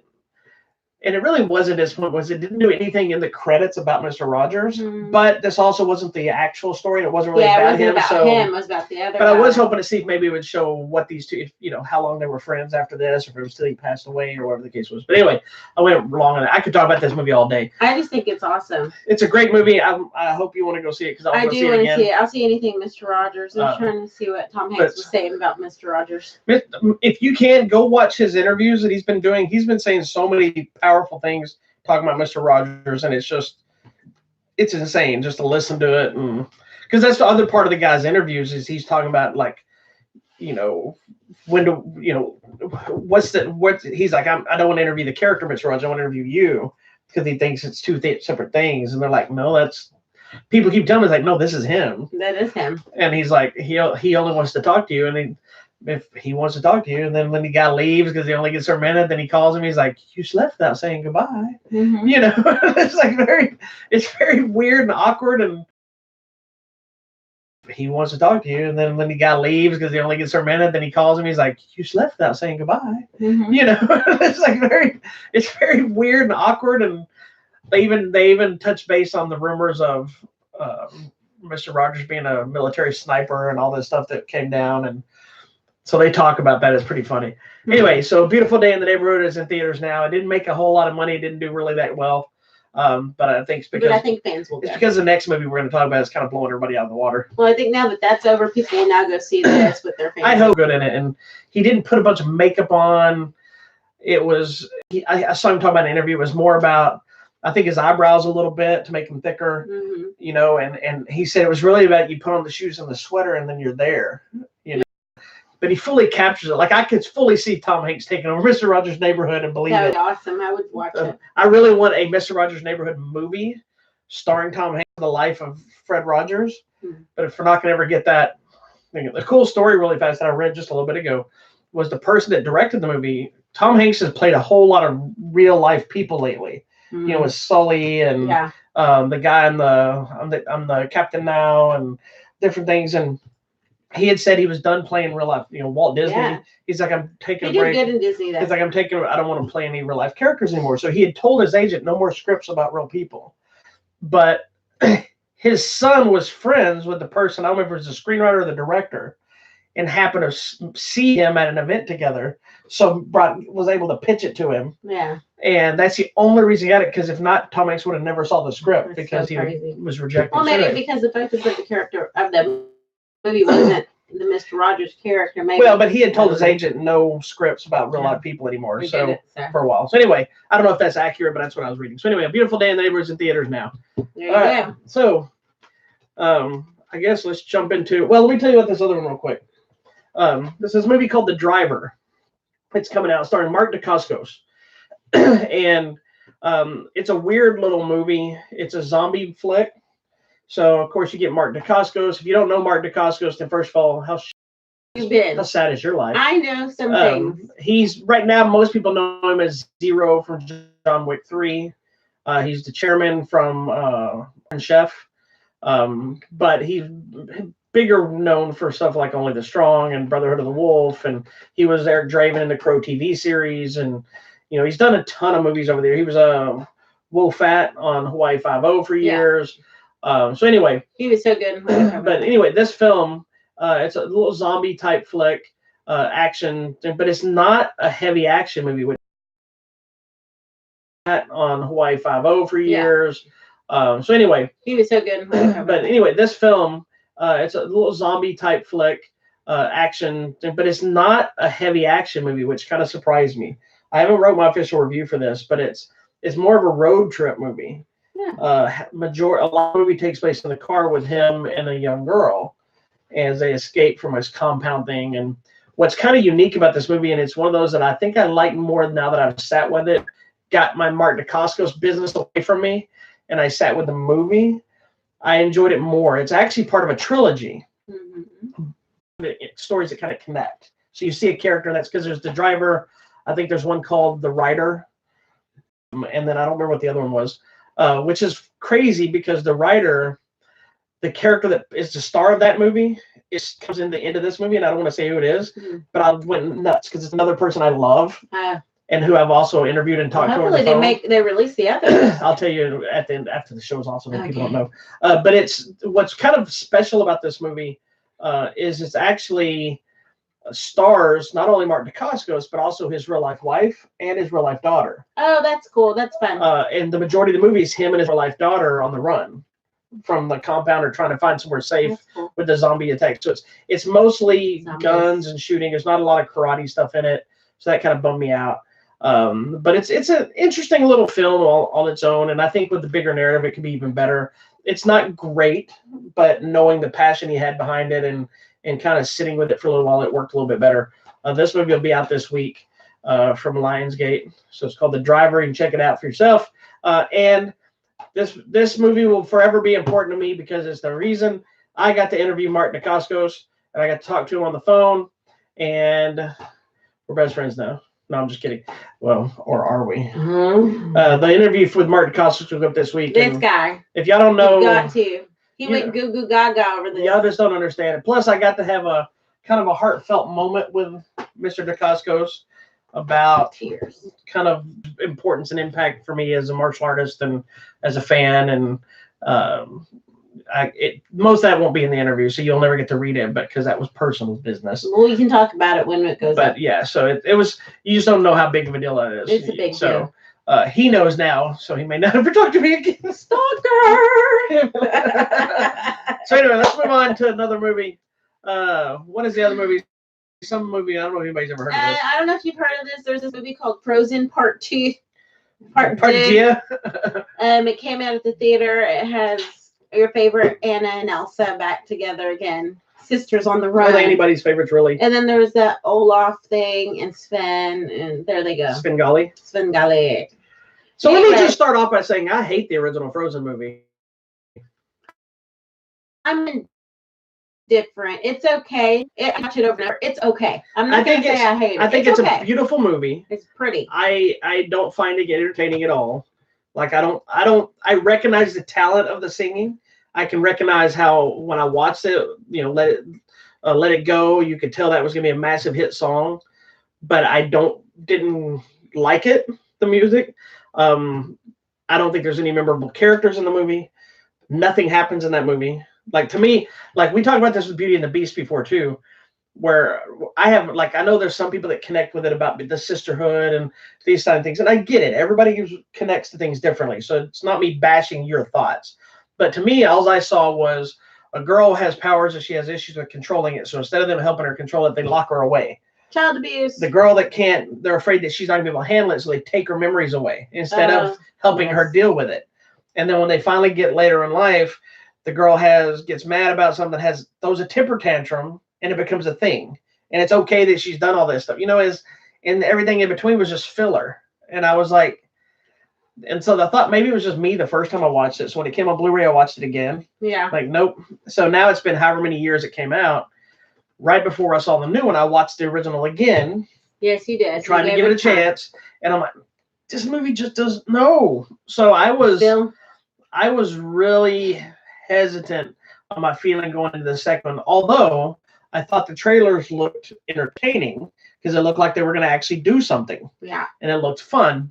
and it really wasn't disappointment, was it didn't do anything in the credits about Mr. Rogers, but this also wasn't the actual story. It wasn't really about him. It was about the other guy. I was hoping to see if maybe it would show what these two, how long they were friends after this, or if it was till he passed away, or whatever the case was. But anyway, I went long on it. I could talk about this movie all day. I just think it's awesome. It's a great movie. I hope you want to go see it, because I do want to see it. I'll see anything Mr. Rogers. I'm trying to see what Tom Hanks was saying about Mr. Rogers. If you can, go watch his interviews that he's been doing. He's been saying so many powerful things talking about Mr. Rogers, and it's insane just to listen to it. And because that's the other part of the guy's interviews, is he's talking about, like, when to, he's like, I don't want to interview the character Mr. Rogers, I want to interview you, because he thinks it's two separate things. And they're like, no, people keep telling me, like, no, this is him. That is him. And he's like, he only wants to talk to you, and if he wants to talk to you, and then when the guy leaves because he only gets for a minute, then he calls him. He's like, "You left without saying goodbye." It's like it's very weird and awkward. And he wants to talk to you, and then when the guy leaves because he only gets for a minute, then he calls him. He's like, "You left without saying goodbye." It's like it's very weird and awkward. And they even touch base on the rumors of Mr. Rogers being a military sniper and all this stuff that came down, and so they talk about that. It's pretty funny. Anyway, so Beautiful Day in the Neighborhood is in theaters now. It didn't make a whole lot of money. It didn't do really that well. But I think I think fans will go. It's because the next movie we're going to talk about is kind of blowing everybody out of the water. Well, I think now that that's over, people will now go see this with their families. I hope good in it. And he didn't put a bunch of makeup on. It was, I saw him talk about an interview. It was more about, I think, his eyebrows a little bit to make them thicker, and he said it was really about you put on the shoes and the sweater and then you're there, But he fully captures it. Like, I could fully see Tom Hanks taking over Mr. Rogers' Neighborhood and believe it. That would be awesome. I would watch it. I really want a Mr. Rogers' Neighborhood movie starring Tom Hanks, the life of Fred Rogers. But if we're not going to ever get that, the cool story really fast that I read just a little bit ago was the person that directed the movie. Tom Hanks has played a whole lot of real life people lately. With Sully and the guy I'm the captain now and different things. And he had said he was done playing real life, Walt Disney. Yeah. He's like, I'm taking a break. He did good in Disney, though. He's like, I don't want to play any real life characters anymore. So he had told his agent no more scripts about real people. But his son was friends with the person, I don't remember if it was the screenwriter or the director, and happened to see him at an event together. So was able to pitch it to him. Yeah. And that's the only reason he got it, because if not, Tom Hanks would have never saw the script because he was rejected. Well, maybe because the focus of the character of the movie wasn't the Mr. Rogers character. Maybe. Well, but he had told his agent no scripts about real life people anymore. So for a while. So anyway, I don't know if that's accurate, but that's what I was reading. So anyway, A Beautiful Day in the Neighborhood is in theaters now. There you go. So I guess let's jump into. Well, let me tell you about this other one real quick. This is a movie called The Driver. It's coming out starring Mark Dacascos. And it's a weird little movie. It's a zombie flick. So, of course, you get Mark Dacascos. If you don't know Mark Dacascos, then first of all, how sad is your life? I know some things. He's, right now, most people know him as Zero from John Wick 3. He's the chairman from Chef. But he's bigger known for stuff like Only the Strong and Brotherhood of the Wolf, and he was Eric Draven in the Crow TV series, and he's done a ton of movies over there. He was Wolfat on Hawaii Five-0 for years. So anyway, he was so good. But anyway, this film, it's a little zombie type flick, action, but it's not a heavy action movie. Which on Hawaii Five-0 for years. So anyway, he was so good. But anyway, this film, it's a little zombie type flick, action, but it's not a heavy action movie, which kind of surprised me. I haven't wrote my official review for this, but it's more of a road trip movie. Yeah. A lot of the movie takes place in the car with him and a young girl as they escape from his compound thing. And what's kind of unique about this movie, and it's one of those that I think I like more now that I've sat with it, got my Mark Dacascos business away from me, and I sat with the movie, I enjoyed it more. It's actually part of a trilogy. Mm-hmm. Stories that kind of connect. So you see a character, that's because there's the driver. I think there's one called the Rider. And then I don't remember what the other one was, which is crazy because the writer, the character that is the star of that movie, comes in the end of this movie, and I don't want to say who it is, but I went nuts because it's another person I love and who I've also interviewed and talked to. Hopefully they release the other. I'll tell you at the end after the show's also, but people don't know. But it's what's kind of special about this movie is it's actually stars not only Mark Dacascos, but also his real life wife and his real life daughter. Oh, that's cool. That's fun. And the majority of the movie is him and his real life daughter on the run from the compound or trying to find somewhere safe with the zombie attack. So it's mostly guns and shooting. There's not a lot of karate stuff in it, so that kind of bummed me out. But it's an interesting little film all on its own, and I think with the bigger narrative, it could be even better. It's not great, but knowing the passion he had behind it and kind of sitting with it for a little while, it worked a little bit better. This movie will be out this week from Lionsgate. So it's called The Driver. You can check it out for yourself. And this movie will forever be important to me because it's the reason I got to interview Mark Dacascos, and I got to talk to him on the phone, and we're best friends now. No, I'm just kidding. Well, or are we? Mm-hmm. The interview with Mark Dacascos was up this week. This guy. If y'all don't know, you got to. He went goo goo gaga over this. Y'all just don't understand it. Plus, I got to have a kind of a heartfelt moment with Mr. Dacascos about tears, kind of importance and impact for me as a martial artist and as a fan. And most of that won't be in the interview, so you'll never get to read it, but because that was personal business. Well, you can talk about it when it goes up. But yeah, so it was. You just don't know how big of a deal that is. It's a big deal. He knows now, so he may not ever talk to me again. Stalker! So anyway, let's move on to another movie. What is the other movie? Some movie, I don't know if anybody's ever heard of this. I don't know if you've heard of this. There's this movie called Frozen Part 2. Part 2. It came out at the theater. It has your favorite Anna and Elsa back together again. Sisters on the run. Are they anybody's favorites, really? And then there's that Olaf thing and Sven, and there they go. Svengali. So let me just start off by saying I hate the original Frozen movie. I'm indifferent. It's okay. I watch it over and over. It's okay. I'm not going to say I hate it. I think it's okay. A beautiful movie. It's pretty. I don't find it entertaining at all. Like I recognize the talent of the singing. I can recognize how when I watched it, Let It Go, you could tell that was going to be a massive hit song, but I didn't like it, the music. I don't think there's any memorable characters in the movie. Nothing happens in that movie. Like, to me, like we talked about this with Beauty and the Beast before too, where I know there's some people that connect with it about the sisterhood and these kind of things. And I get it. Everybody connects to things differently. So it's not me bashing your thoughts. But to me, all I saw was a girl has powers and she has issues with controlling it. So instead of them helping her control it, they lock her away. Child abuse. The girl that can't, they're afraid that she's not going to be able to handle it. So they take her memories away instead of helping her deal with it. And then when they finally get later in life, the girl gets mad about something, throws a temper tantrum, and it becomes a thing. And it's okay that she's done all this stuff. And everything in between was just filler. And I was like, and so I thought maybe it was just me the first time I watched it. So when it came on Blu-ray, I watched it again. Yeah. Like, nope. So now it's been however many years it came out. Right before I saw the new one, I watched the original again. Yes, you did. Trying to give it a chance. And I'm like, this movie just doesn't know. So I was really hesitant on my feeling going into the second one, although I thought the trailers looked entertaining because it looked like they were going to actually do something. Yeah. And it looked fun,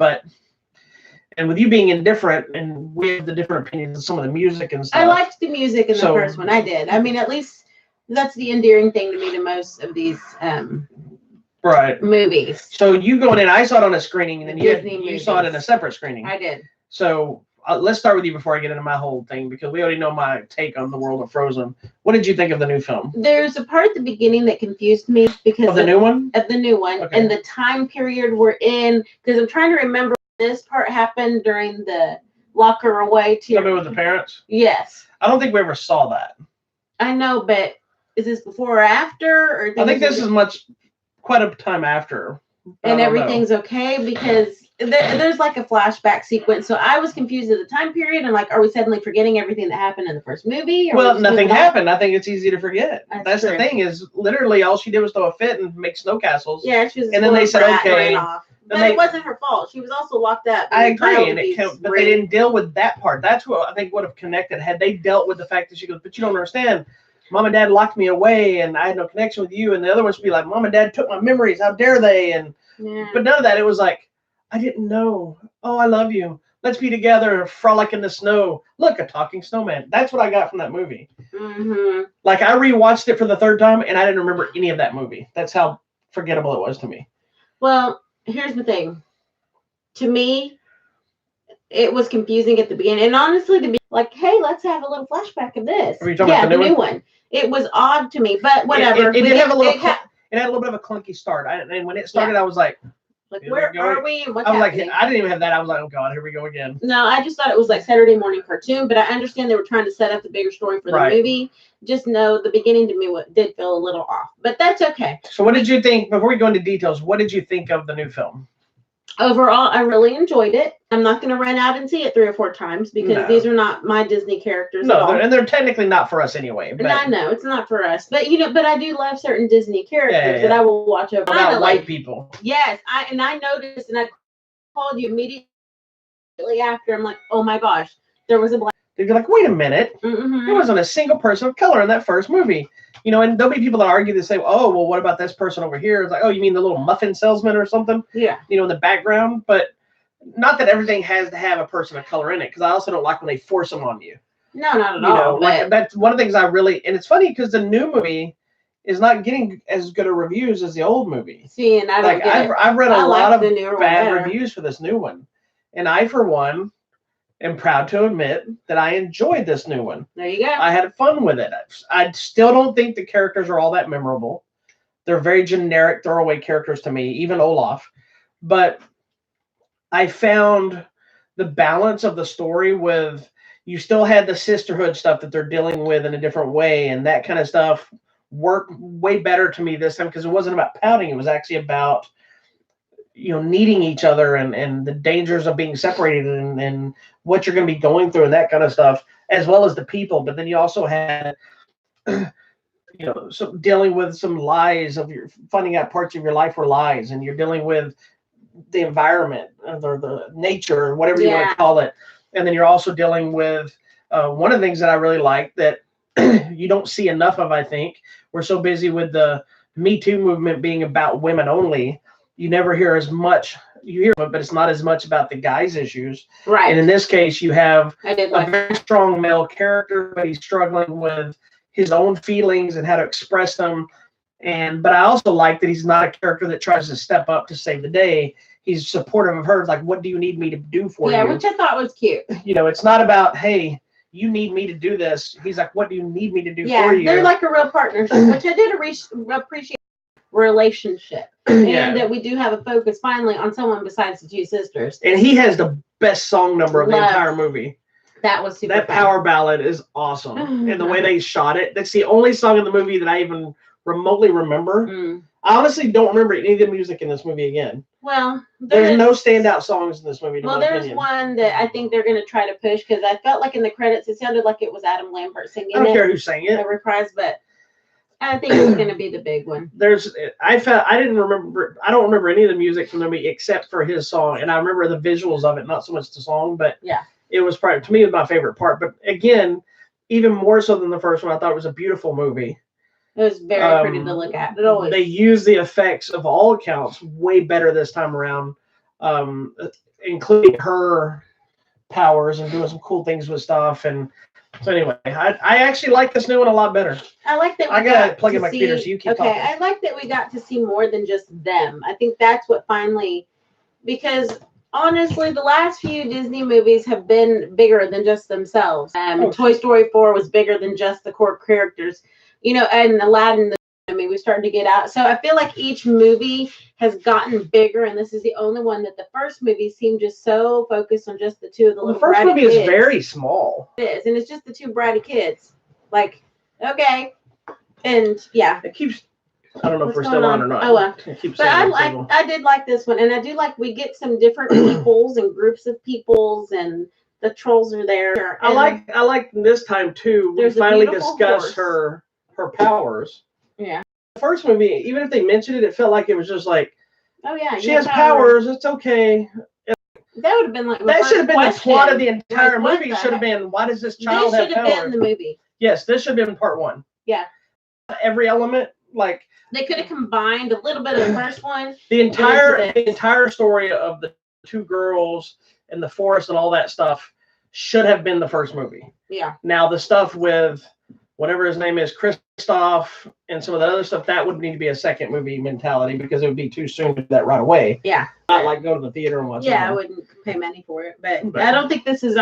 and with you being indifferent and we have the different opinions of some of the music and stuff. I liked the music in the first one. I did. I mean, at least that's the endearing thing to me to most of these movies. So you going in, I saw it on a screening, and then you saw it in a separate screening. I did. So let's start with you before I get into my whole thing, because we already know my take on the world of Frozen. What did you think of the new film? There's a part at the beginning that confused me because of the new one? Of the new one, okay. And the time period we're in, because I'm trying to remember this part happened during the locker away to Coming with the parents? Yes. I don't think we ever saw that. I know, but is this before or after? Or I think this is quite a time after. And everything's okay because there's like a flashback sequence. So I was confused at the time period. And like, are we suddenly forgetting everything that happened in the first movie? Well, nothing happened. I think it's easy to forget. That's the thing is literally all she did was throw a fit and make snowcastles. Yeah, she was. And then they said, okay. But it wasn't her fault. She was also locked up. I agree, but they didn't deal with that part. That's what I think would have connected had they dealt with the fact that she goes, but you don't understand. Mom and Dad locked me away, and I had no connection with you. And the other ones would be like, Mom and Dad took my memories. How dare they? But none of that. It was like, I didn't know. Oh, I love you. Let's be together, frolic in the snow. Look, a talking snowman. That's what I got from that movie. Mm-hmm. Like I rewatched it for the third time, and I didn't remember any of that movie. That's how forgettable it was to me. Well, here's the thing. To me, it was confusing at the beginning. And honestly, to be like, hey, let's have a little flashback of this. Are you talking about the new one? It was odd to me, but whatever. It did have a little. It had a little bit of a clunky start. And when it started, I was like, where are we? And what's happening? I didn't even have that. I was like, oh God, here we go again. No, I just thought it was like Saturday morning cartoon, but I understand they were trying to set up the bigger story for the movie. Just know the beginning to me did feel a little off, but that's okay. So what did you think, before we go into details, what did you think of the new film? Overall, I really enjoyed it. I'm not going to run out and see it 3 or 4 times because these are not my Disney characters. No, and they're technically not for us anyway. But I know it's not for us, but but I do love certain Disney characters that I will watch over. About white people. Yes, I noticed, and I called you immediately after. I'm like, oh my gosh, there was a black. You're like, wait a minute, there wasn't a single person of color in that first movie. And there'll be people that argue that say, oh, well, what about this person over here? It's like, oh, you mean the little muffin salesman or something? Yeah. In the background. But not that everything has to have a person of color in it, because I also don't like when they force them on you. No, not at all. Like that's one of the things I really, and it's funny because the new movie is not getting as good of reviews as the old movie. See, and I don't get it. I've read a lot of bad reviews for this new one. And I, for one, am proud to admit that I enjoyed this new one. There you go. I had fun with it. I still don't think the characters are all that memorable. They're very generic, throwaway characters to me, even Olaf. But I found the balance of the story with, you still had the sisterhood stuff that they're dealing with in a different way, and that kind of stuff worked way better to me this time because it wasn't about pouting. It was actually about needing each other and the dangers of being separated and what you're going to be going through and that kind of stuff, as well as the people. But then you also had, some dealing with some lies of finding out parts of your life were lies, and you're dealing with the environment or the nature or whatever you want to call it. And then you're also dealing with one of the things that I really like that you don't see enough of, I think. We're so busy with the Me Too movement being about women only. You never hear as much. You hear it, but it's not as much about the guys' issues. Right. And in this case, you have a very strong male character, but he's struggling with his own feelings and how to express them. But I also like that he's not a character that tries to step up to save the day. He's supportive of her. Like, what do you need me to do for you? Yeah, which I thought was cute. It's not about, hey, you need me to do this. He's like, what do you need me to do for you? Yeah, they're like a real partnership, which I did appreciate. Relationship, and that we do have a focus finally on someone besides the 2 sisters. And he has the best song number of the entire movie. That was super. That power ballad is awesome, and the way they shot it. That's the only song in the movie that I even remotely remember. I honestly don't remember any of the music in this movie again. Well, there's no standout songs in this movie. Well, there's one that I think they're going to try to push because I felt like in the credits it sounded like it was Adam Lambert singing. I don't care who sang it. A reprise, but I think it's going to be the big one. I don't remember any of the music from the movie except for his song, and I remember the visuals of it, not so much the song, but it was probably, to me, my favorite part. But again, even more so than the first one, I thought it was a beautiful movie. It was very pretty to look at. They used the effects of all accounts way better this time around, including her powers and doing some cool things with stuff. And so anyway, I actually like this new one a lot better. I like that. I got to plug in my computer, so you keep talking. I like that we got to see more than just them. I think that's what finally, because honestly, the last few Disney movies have been bigger than just themselves. Toy Story 4 was bigger than just the core characters, and Aladdin. We started to get out. So I feel like each movie has gotten bigger, and this is the only one that the first movie seemed just so focused on just the two of the little. The first movie is very small. It is, and it's just the two bratty kids. Like, okay, and yeah, it keeps. I don't know if we're still on or not. Oh well. But I did like this one, and I do like we get some different peoples and groups of peoples, and the trolls are there. I like this time too. We finally discussed her powers. Yeah. The first movie, even if they mentioned it, it felt like it was just like, oh yeah, she has powers. It's okay. That would have been like that should have been the plot of the entire movie. Should have been, why does this child have powers? This should have been the movie. Yes, this should have been part one. Yeah. Every element, like they could have combined a little bit of the first one. The entire story of the two girls in the forest and all that stuff should have been the first movie. Yeah. Now the stuff with whatever his name is, Kristoff, and some of the other stuff, that would need to be a second movie mentality because it would be too soon to do that right away. Yeah. Not like go to the theater and watch it. Yeah, I wouldn't pay money for it, but I don't think this is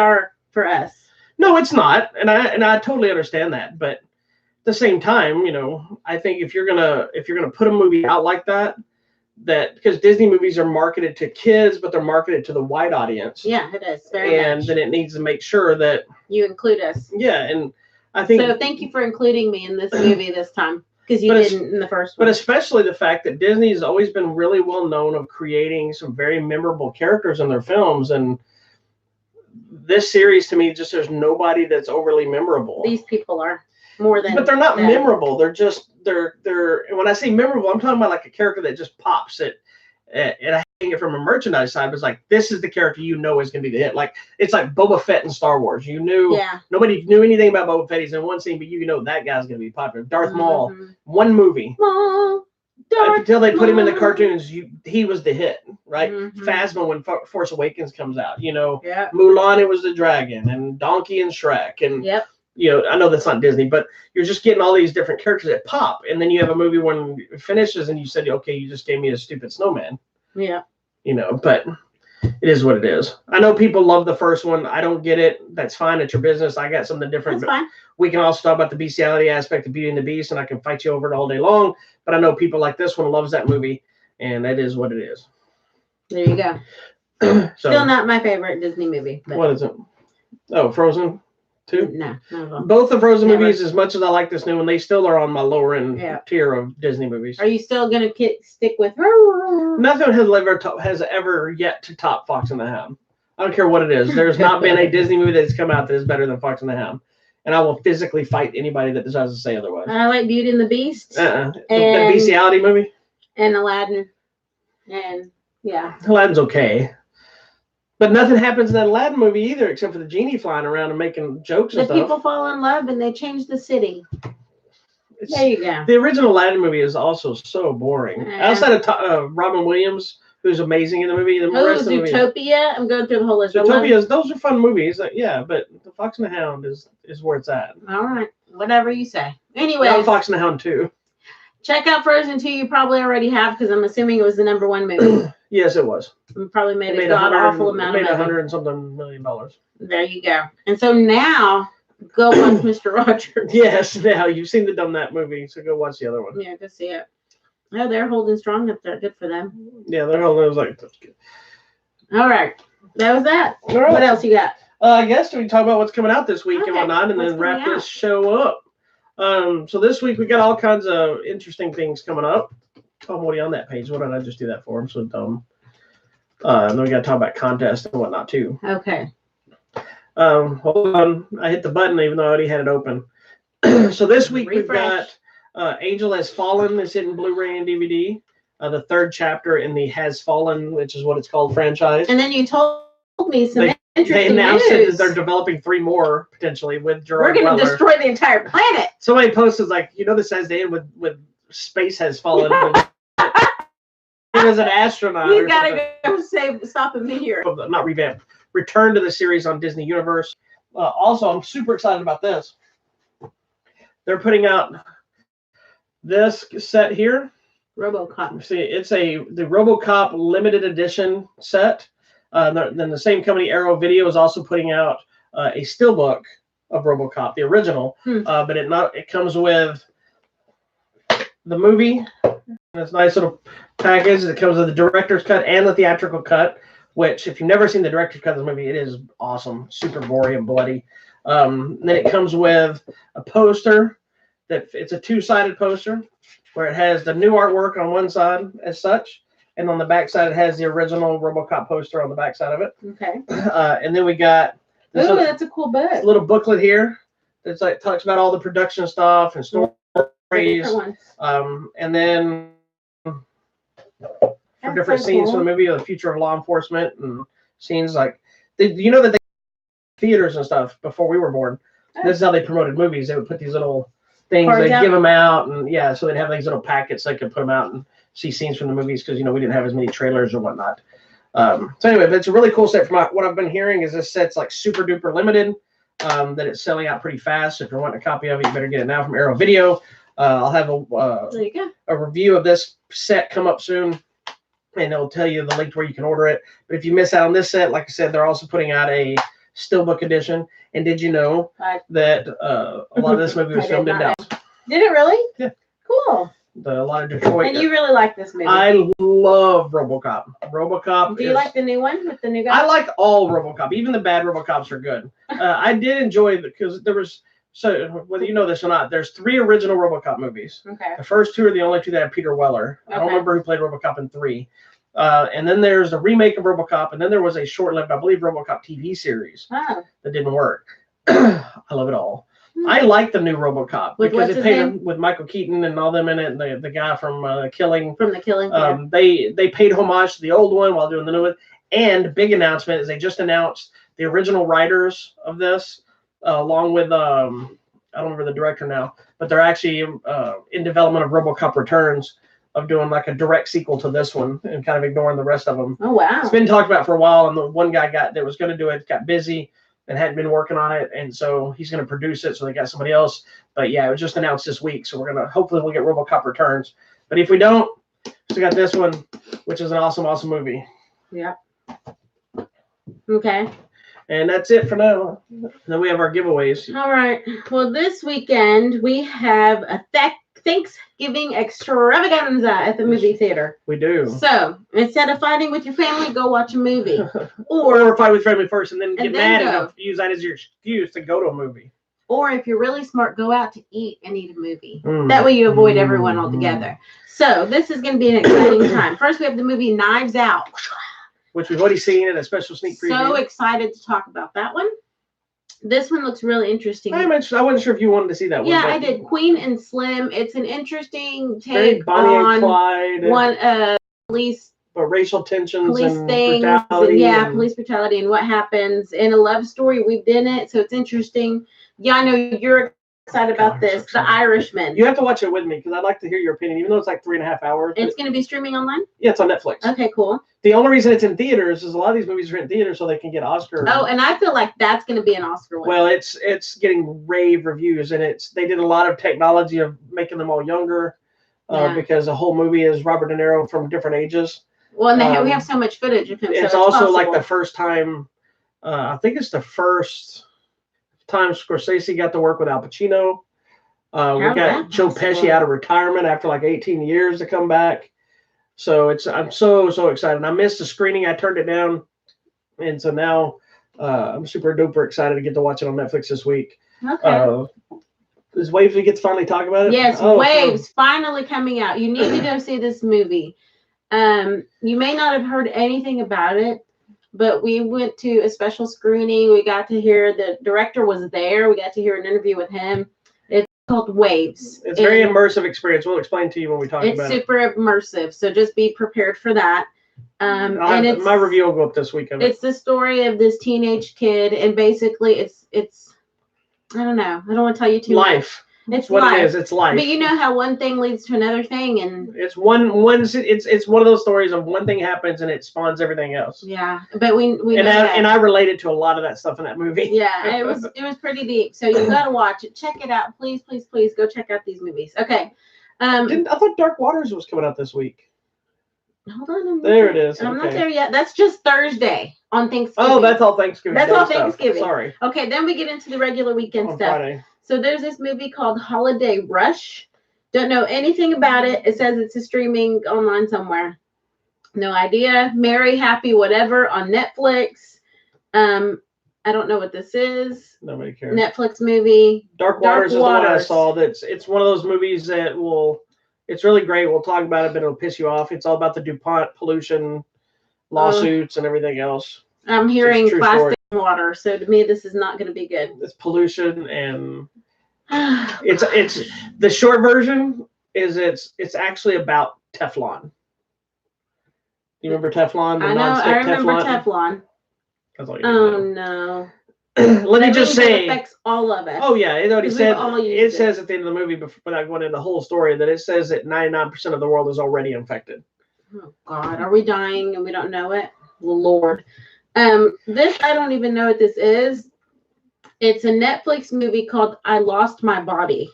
for us. No, it's not, and I totally understand that, but at the same time, I think if you're gonna put a movie out like that because Disney movies are marketed to kids, but they're marketed to the wide audience. Yeah, it is very much. And then it needs to make sure that you include us. Yeah, and I think so. Thank you for including me in this movie this time because you didn't in the first one. But especially the fact that Disney has always been really well known of creating some very memorable characters in their films, and this series to me just there's nobody that's overly memorable. These people are more than, but they're not memorable. They're just they're. And when I say memorable, I'm talking about like a character that just pops it. And I hang it from a merchandise side, but it's like this is the character is going to be the hit. Like it's like Boba Fett in Star Wars. Nobody knew anything about Boba Fett. He's in one scene, but that guy's going to be popular. Darth Maul, one movie. Until they put him in the cartoons, he was the hit, right? Phasma when Force Awakens comes out, Mulan, it was the dragon, and Donkey and Shrek, and I know that's not Disney, but you're just getting all these different characters that pop, and then you have a movie when it finishes, and you said, okay, you just gave me a stupid snowman. Yeah. But it is what it is. I know people love the first one. I don't get it. That's fine. It's your business. I got something different. That's fine. We can also talk about the bestiality aspect of Beauty and the Beast, and I can fight you over it all day long. But I know people like this one loves that movie, and that is what it is. There you go. Still not my favorite Disney movie. But... What is it? Oh, Frozen 2? No. Both the Frozen movies, as much as I like this new one, they still are on my lower end tier of Disney movies. Are you still going to stick with her? Nothing has ever yet to top Fox and the Hound. I don't care what it is. There's not been a Disney movie that's come out that is better than Fox and the Hound. And I will physically fight anybody that decides to say otherwise. I like Beauty and the Beast. The bestiality movie? And Aladdin. And, yeah. Aladdin's okay. But nothing happens in that Aladdin movie either, except for the genie flying around and making jokes and stuff. The people fall in love and they change the city. There you go. The original Aladdin movie is also so boring. Yeah. Outside of Robin Williams, who's amazing in the movie. Zootopia? I'm going through the whole list. Zootopia, those are fun movies. But the Fox and the Hound is where it's at. All right. Whatever you say. Anyway. Fox and the Hound 2. Check out Frozen 2. You probably already have because I'm assuming it was the #1 movie. Yes, it was. It probably made a god-awful amount of money. It made $100 and something million. There you go. And so now, go watch Mr. Rogers. Yes, now you've seen the Dumb That movie, so go watch the other one. Yeah, go see it. Oh, they're holding strong up there. Good for them. Yeah, they're holding. It was like, that's good. All right. That was that. All right. What else you got? I guess we can talk about what's coming out this week and whatnot, and then wrap this show up. So this week we got all kinds of interesting things coming up. I'm already on that page. What did I just do that for? I'm so dumb. And then we got to talk about contests and whatnot too. Okay. Hold on. I hit the button even though I already had it open. So this week we've got Angel Has Fallen is hitting Blu-ray and DVD. The third chapter in the Has Fallen, which is what it's called, franchise. And then you told me some They announced that they're developing 3 more potentially with Gerard We're going to destroy the entire planet. Somebody posted like, this has to end with space has fallen. He was an astronaut. You got to go stop him here. Not revamp. Return to the series on Disney Universe. Also, I'm super excited about this. They're putting out this set here. RoboCop. See, it's the RoboCop limited edition set. Then the same company, Arrow Video, is also putting out a steelbook of RoboCop, the original. But it comes with the movie. This nice little package. It comes with the director's cut and the theatrical cut. Which, if you've never seen the director's cut of the movie, it is awesome, super gory and bloody. Then it comes with a poster. It's a 2-sided poster where it has the new artwork on one side as such. And on the back side, it has the original RoboCop poster on the back side of it. Okay. And then we got this that's a cool book. Little booklet here. It's like talks about all the production stuff and stories. And then for different scenes from the movie, the future of law enforcement and scenes like that they theaters and stuff before we were born. Oh. This is how they promoted movies. They would put these little things, they'd give them out, and so they'd have these little packets they could put them out and see scenes from the movies because we didn't have as many trailers or whatnot. So anyway, it's a really cool set. From what I've been hearing is this set's like super duper limited, that it's selling out pretty fast. If you're wanting a copy of it, you better get it now from Arrow Video. I'll have a review of this set come up soon, and it'll tell you the link to where you can order it. But if you miss out on this set, like I said, they're also putting out a steelbook edition. And did you know that a lot of this movie was filmed in Dallas? Did it really? Yeah. Cool. A lot of Detroit. And you really like this movie? I love RoboCop. Do you like the new one with the new guy? I like all RoboCop. Even the bad RoboCops are good. I did enjoy it because there was, so whether you know this or not, there's 3 original RoboCop movies. Okay. The first 2 are the only 2 that have Peter Weller. I don't remember who played RoboCop in 3. And then there's the remake of RoboCop, and then there was a short-lived, I believe, RoboCop TV series that didn't work. I love it all. I like the new RoboCop because it paid with Michael Keaton and all them in it, and the guy from Killing. From The Killing. They paid homage to the old one while doing the new one. And big announcement is they just announced the original writers of this, along with I don't remember the director now, but they're actually in development of RoboCop Returns, of doing like a direct sequel to this one and kind of ignoring the rest of them. Oh wow! It's been talked about for a while, and the one guy that was going to do it got busy and hadn't been working on it, and so he's going to produce it. So they got somebody else. But yeah, it was just announced this week, so hopefully we'll get RoboCop Returns. But if we don't, we still got this one, which is an awesome movie. Yeah. Okay. And that's it for now. And then we have our giveaways. All right. Well, this weekend we have a Thanksgiving extravaganza at the movie theater. We do. So instead of fighting with your family, go watch a movie. or fight with family first and then get mad and use that as your excuse to go to a movie. Or if you're really smart, go out to eat and eat a movie. That way you avoid everyone altogether. So this is going to be an exciting time. First, we have the movie Knives Out, which we've already seen in a special sneak preview. So excited to talk about that one. This one looks really interesting. I wasn't sure if you wanted to see that one. Yeah, I did. Queen and Slim. It's an interesting Bonnie take and Clyde, one police, but racial tensions, police and things, brutality. Yeah, police brutality and what happens in a love story weaved in it. So it's interesting. Yeah, I know you're excited about this. The Irishman. You have to watch it with me because I'd like to hear your opinion, even though it's like 3.5 hours. It's going to be streaming online? Yeah, it's on Netflix. Okay, cool. The only reason it's in theaters is a lot of these movies are in theaters so they can get Oscar. Oh, and I feel like that's going to be an Oscar winner. Well, it's getting rave reviews, and they did a lot of technology of making them all younger, because the whole movie is Robert De Niro from different ages. Well, and we have so much footage of him. It's so also possible. like the first time. I think it's the first time Scorsese got to work with Al Pacino. We got Joe Pesci out of retirement after like 18 years to come back. So I'm so excited. I missed the screening. I turned it down. And so now I'm super duper excited to get to watch it on Netflix this week. Okay. Is Waves we get to finally talk about it? Yes, Waves finally coming out. You need to go see this movie. You may not have heard anything about it, but we went to a special screening. We got to hear the director was there. We got to hear an interview with him. It's called Waves. It's a very immersive experience. We'll explain to you when we talk about it. It's super immersive, so just be prepared for that. And my review will go up this week of it. It's the story of this teenage kid, and basically it's I don't know. I don't want to tell you too much. It's what life. It is. It's life. But you know how one thing leads to another thing, and it's one of those stories of one thing happens and it spawns everything else. Yeah, but we and I related to a lot of that stuff in that movie. Yeah, it was pretty deep. So you got to watch it. Check it out, please, please, please. Go check out these movies. Okay. I thought Dark Waters was coming out this week. Hold on. There it is. I'm not there yet. That's just Thursday on Thanksgiving. Oh, that's all Thanksgiving. That's all Thanksgiving. Sorry. Okay, then we get into the regular weekend stuff. Friday. So there's this movie called Holiday Rush. Don't know anything about it. It says it's a streaming online somewhere. No idea. Merry Happy Whatever on Netflix. I don't know what this is. Nobody cares. Netflix movie. Dark Waters is the one I saw. It's one of those movies that it's really great. We'll talk about it, but it'll piss you off. It's all about the DuPont pollution lawsuits and everything else. I'm hearing plastic water, so to me this is not going to be good. It's pollution, and it's the short version is it's actually about Teflon. You remember Teflon? I remember Teflon. Oh no. Let me just say, it affects all of it. Oh yeah, it already said. It says at the end of the movie, without going into the whole story, that it says that 99% of the world is already infected. Oh God, are we dying and we don't know it? Lord, this I don't even know what this is. It's a Netflix movie called "I Lost My Body."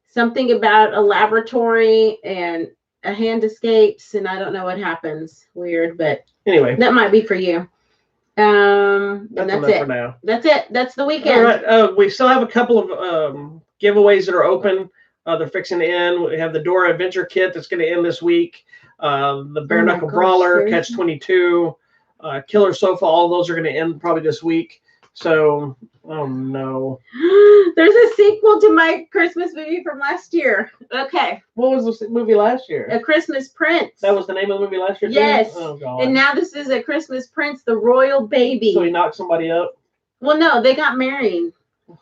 Something about a laboratory and a hand escapes, and I don't know what happens. Weird, but anyway, that might be for you. And that's it for now. That's it. That's the weekend. All right. We still have a couple of giveaways that are open. They're fixing to end. We have the Dora Adventure Kit that's going to end this week. The Bare Knuckle Brawler, Catch 22, Killer Sofa. All of those are going to end probably this week. So, oh no. There's a sequel to my Christmas movie from last year. Okay. What was the movie last year? A Christmas Prince. That was the name of the movie last year? Yes. Too? Oh God. And now this is A Christmas Prince, the Royal Baby. So he knocked somebody up? Well, no, they got married.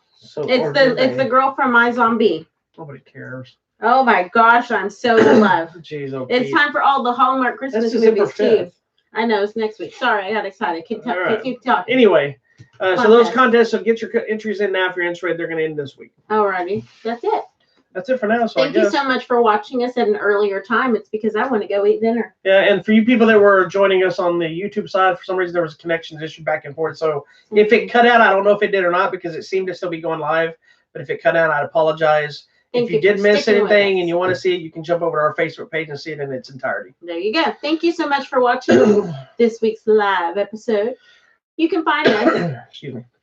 So it's the girl from My Zombie. Nobody cares. Oh my gosh, I'm so in love. Jeez, okay. It's time for all the Hallmark Christmas movies too. I know, it's next week. Sorry, I got excited. Keep talking. Anyway, so those contests, so get your entries in now. If you're interested, they're going to end this week. Alrighty, that's it. That's it for now. So Thank you so much for watching us at an earlier time. It's because I want to go eat dinner. Yeah, and for you people that were joining us on the YouTube side, for some reason there was a connections issue back and forth. So if it cut out, I don't know if it did or not because it seemed to still be going live. But if it cut out, I'd apologize. If you did miss anything and you want to see it, you can jump over to our Facebook page and see it in its entirety. There you go. Thank you so much for watching this week's live episode. You can find us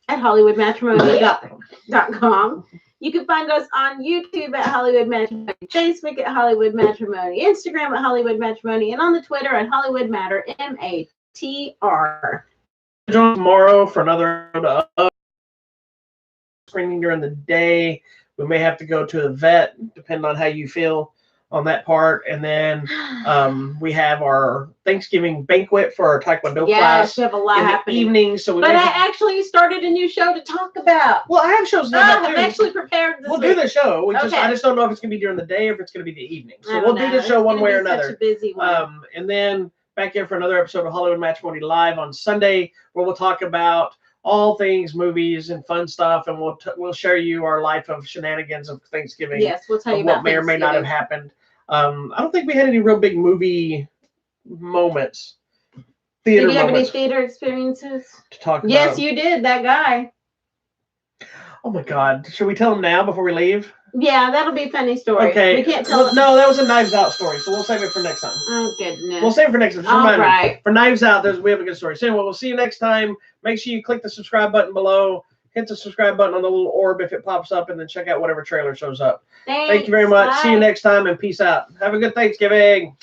at HollywoodMatrimony.com. You can find us on YouTube at Hollywood Matrimony, Facebook at Hollywood Matrimony, Instagram at Hollywood Matrimony, and on the Twitter at Hollywood Matter, MATR. Tomorrow for another screening during the day. We may have to go to a vet, depending on how you feel on that part. And then we have our Thanksgiving banquet for our Taekwondo class. Yes, we have a lot happening. Evening, so I actually started a new show to talk about. Well, I have shows now. I'm actually prepared this week. Do the show. I just don't know if it's going to be during the day or if it's going to be the evening. So we'll do the show one way or another. Such a busy one. And then back here for another episode of Hollywood Matrimony Live on Sunday, where we'll talk about all things movies and fun stuff, and we'll share you our life of shenanigans of Thanksgiving. Yes, we'll tell you what may or may not have happened. I don't think we had any real big movie moments. Did you have any theater experiences to talk about? Yes, you did. That guy. Oh my God! Should we tell him now before we leave? Yeah, that'll be a funny story. Okay. We can't tell. No, that was a Knives Out story, so we'll save it for next time. Oh goodness. We'll save it for next time. All right. For Knives Out, we have a good story. So anyway, we'll see you next time. Make sure you click the subscribe button below. Hit the subscribe button on the little orb if it pops up, and then check out whatever trailer shows up. Thanks. Thank you very much. Bye. See you next time, and peace out. Have a good Thanksgiving.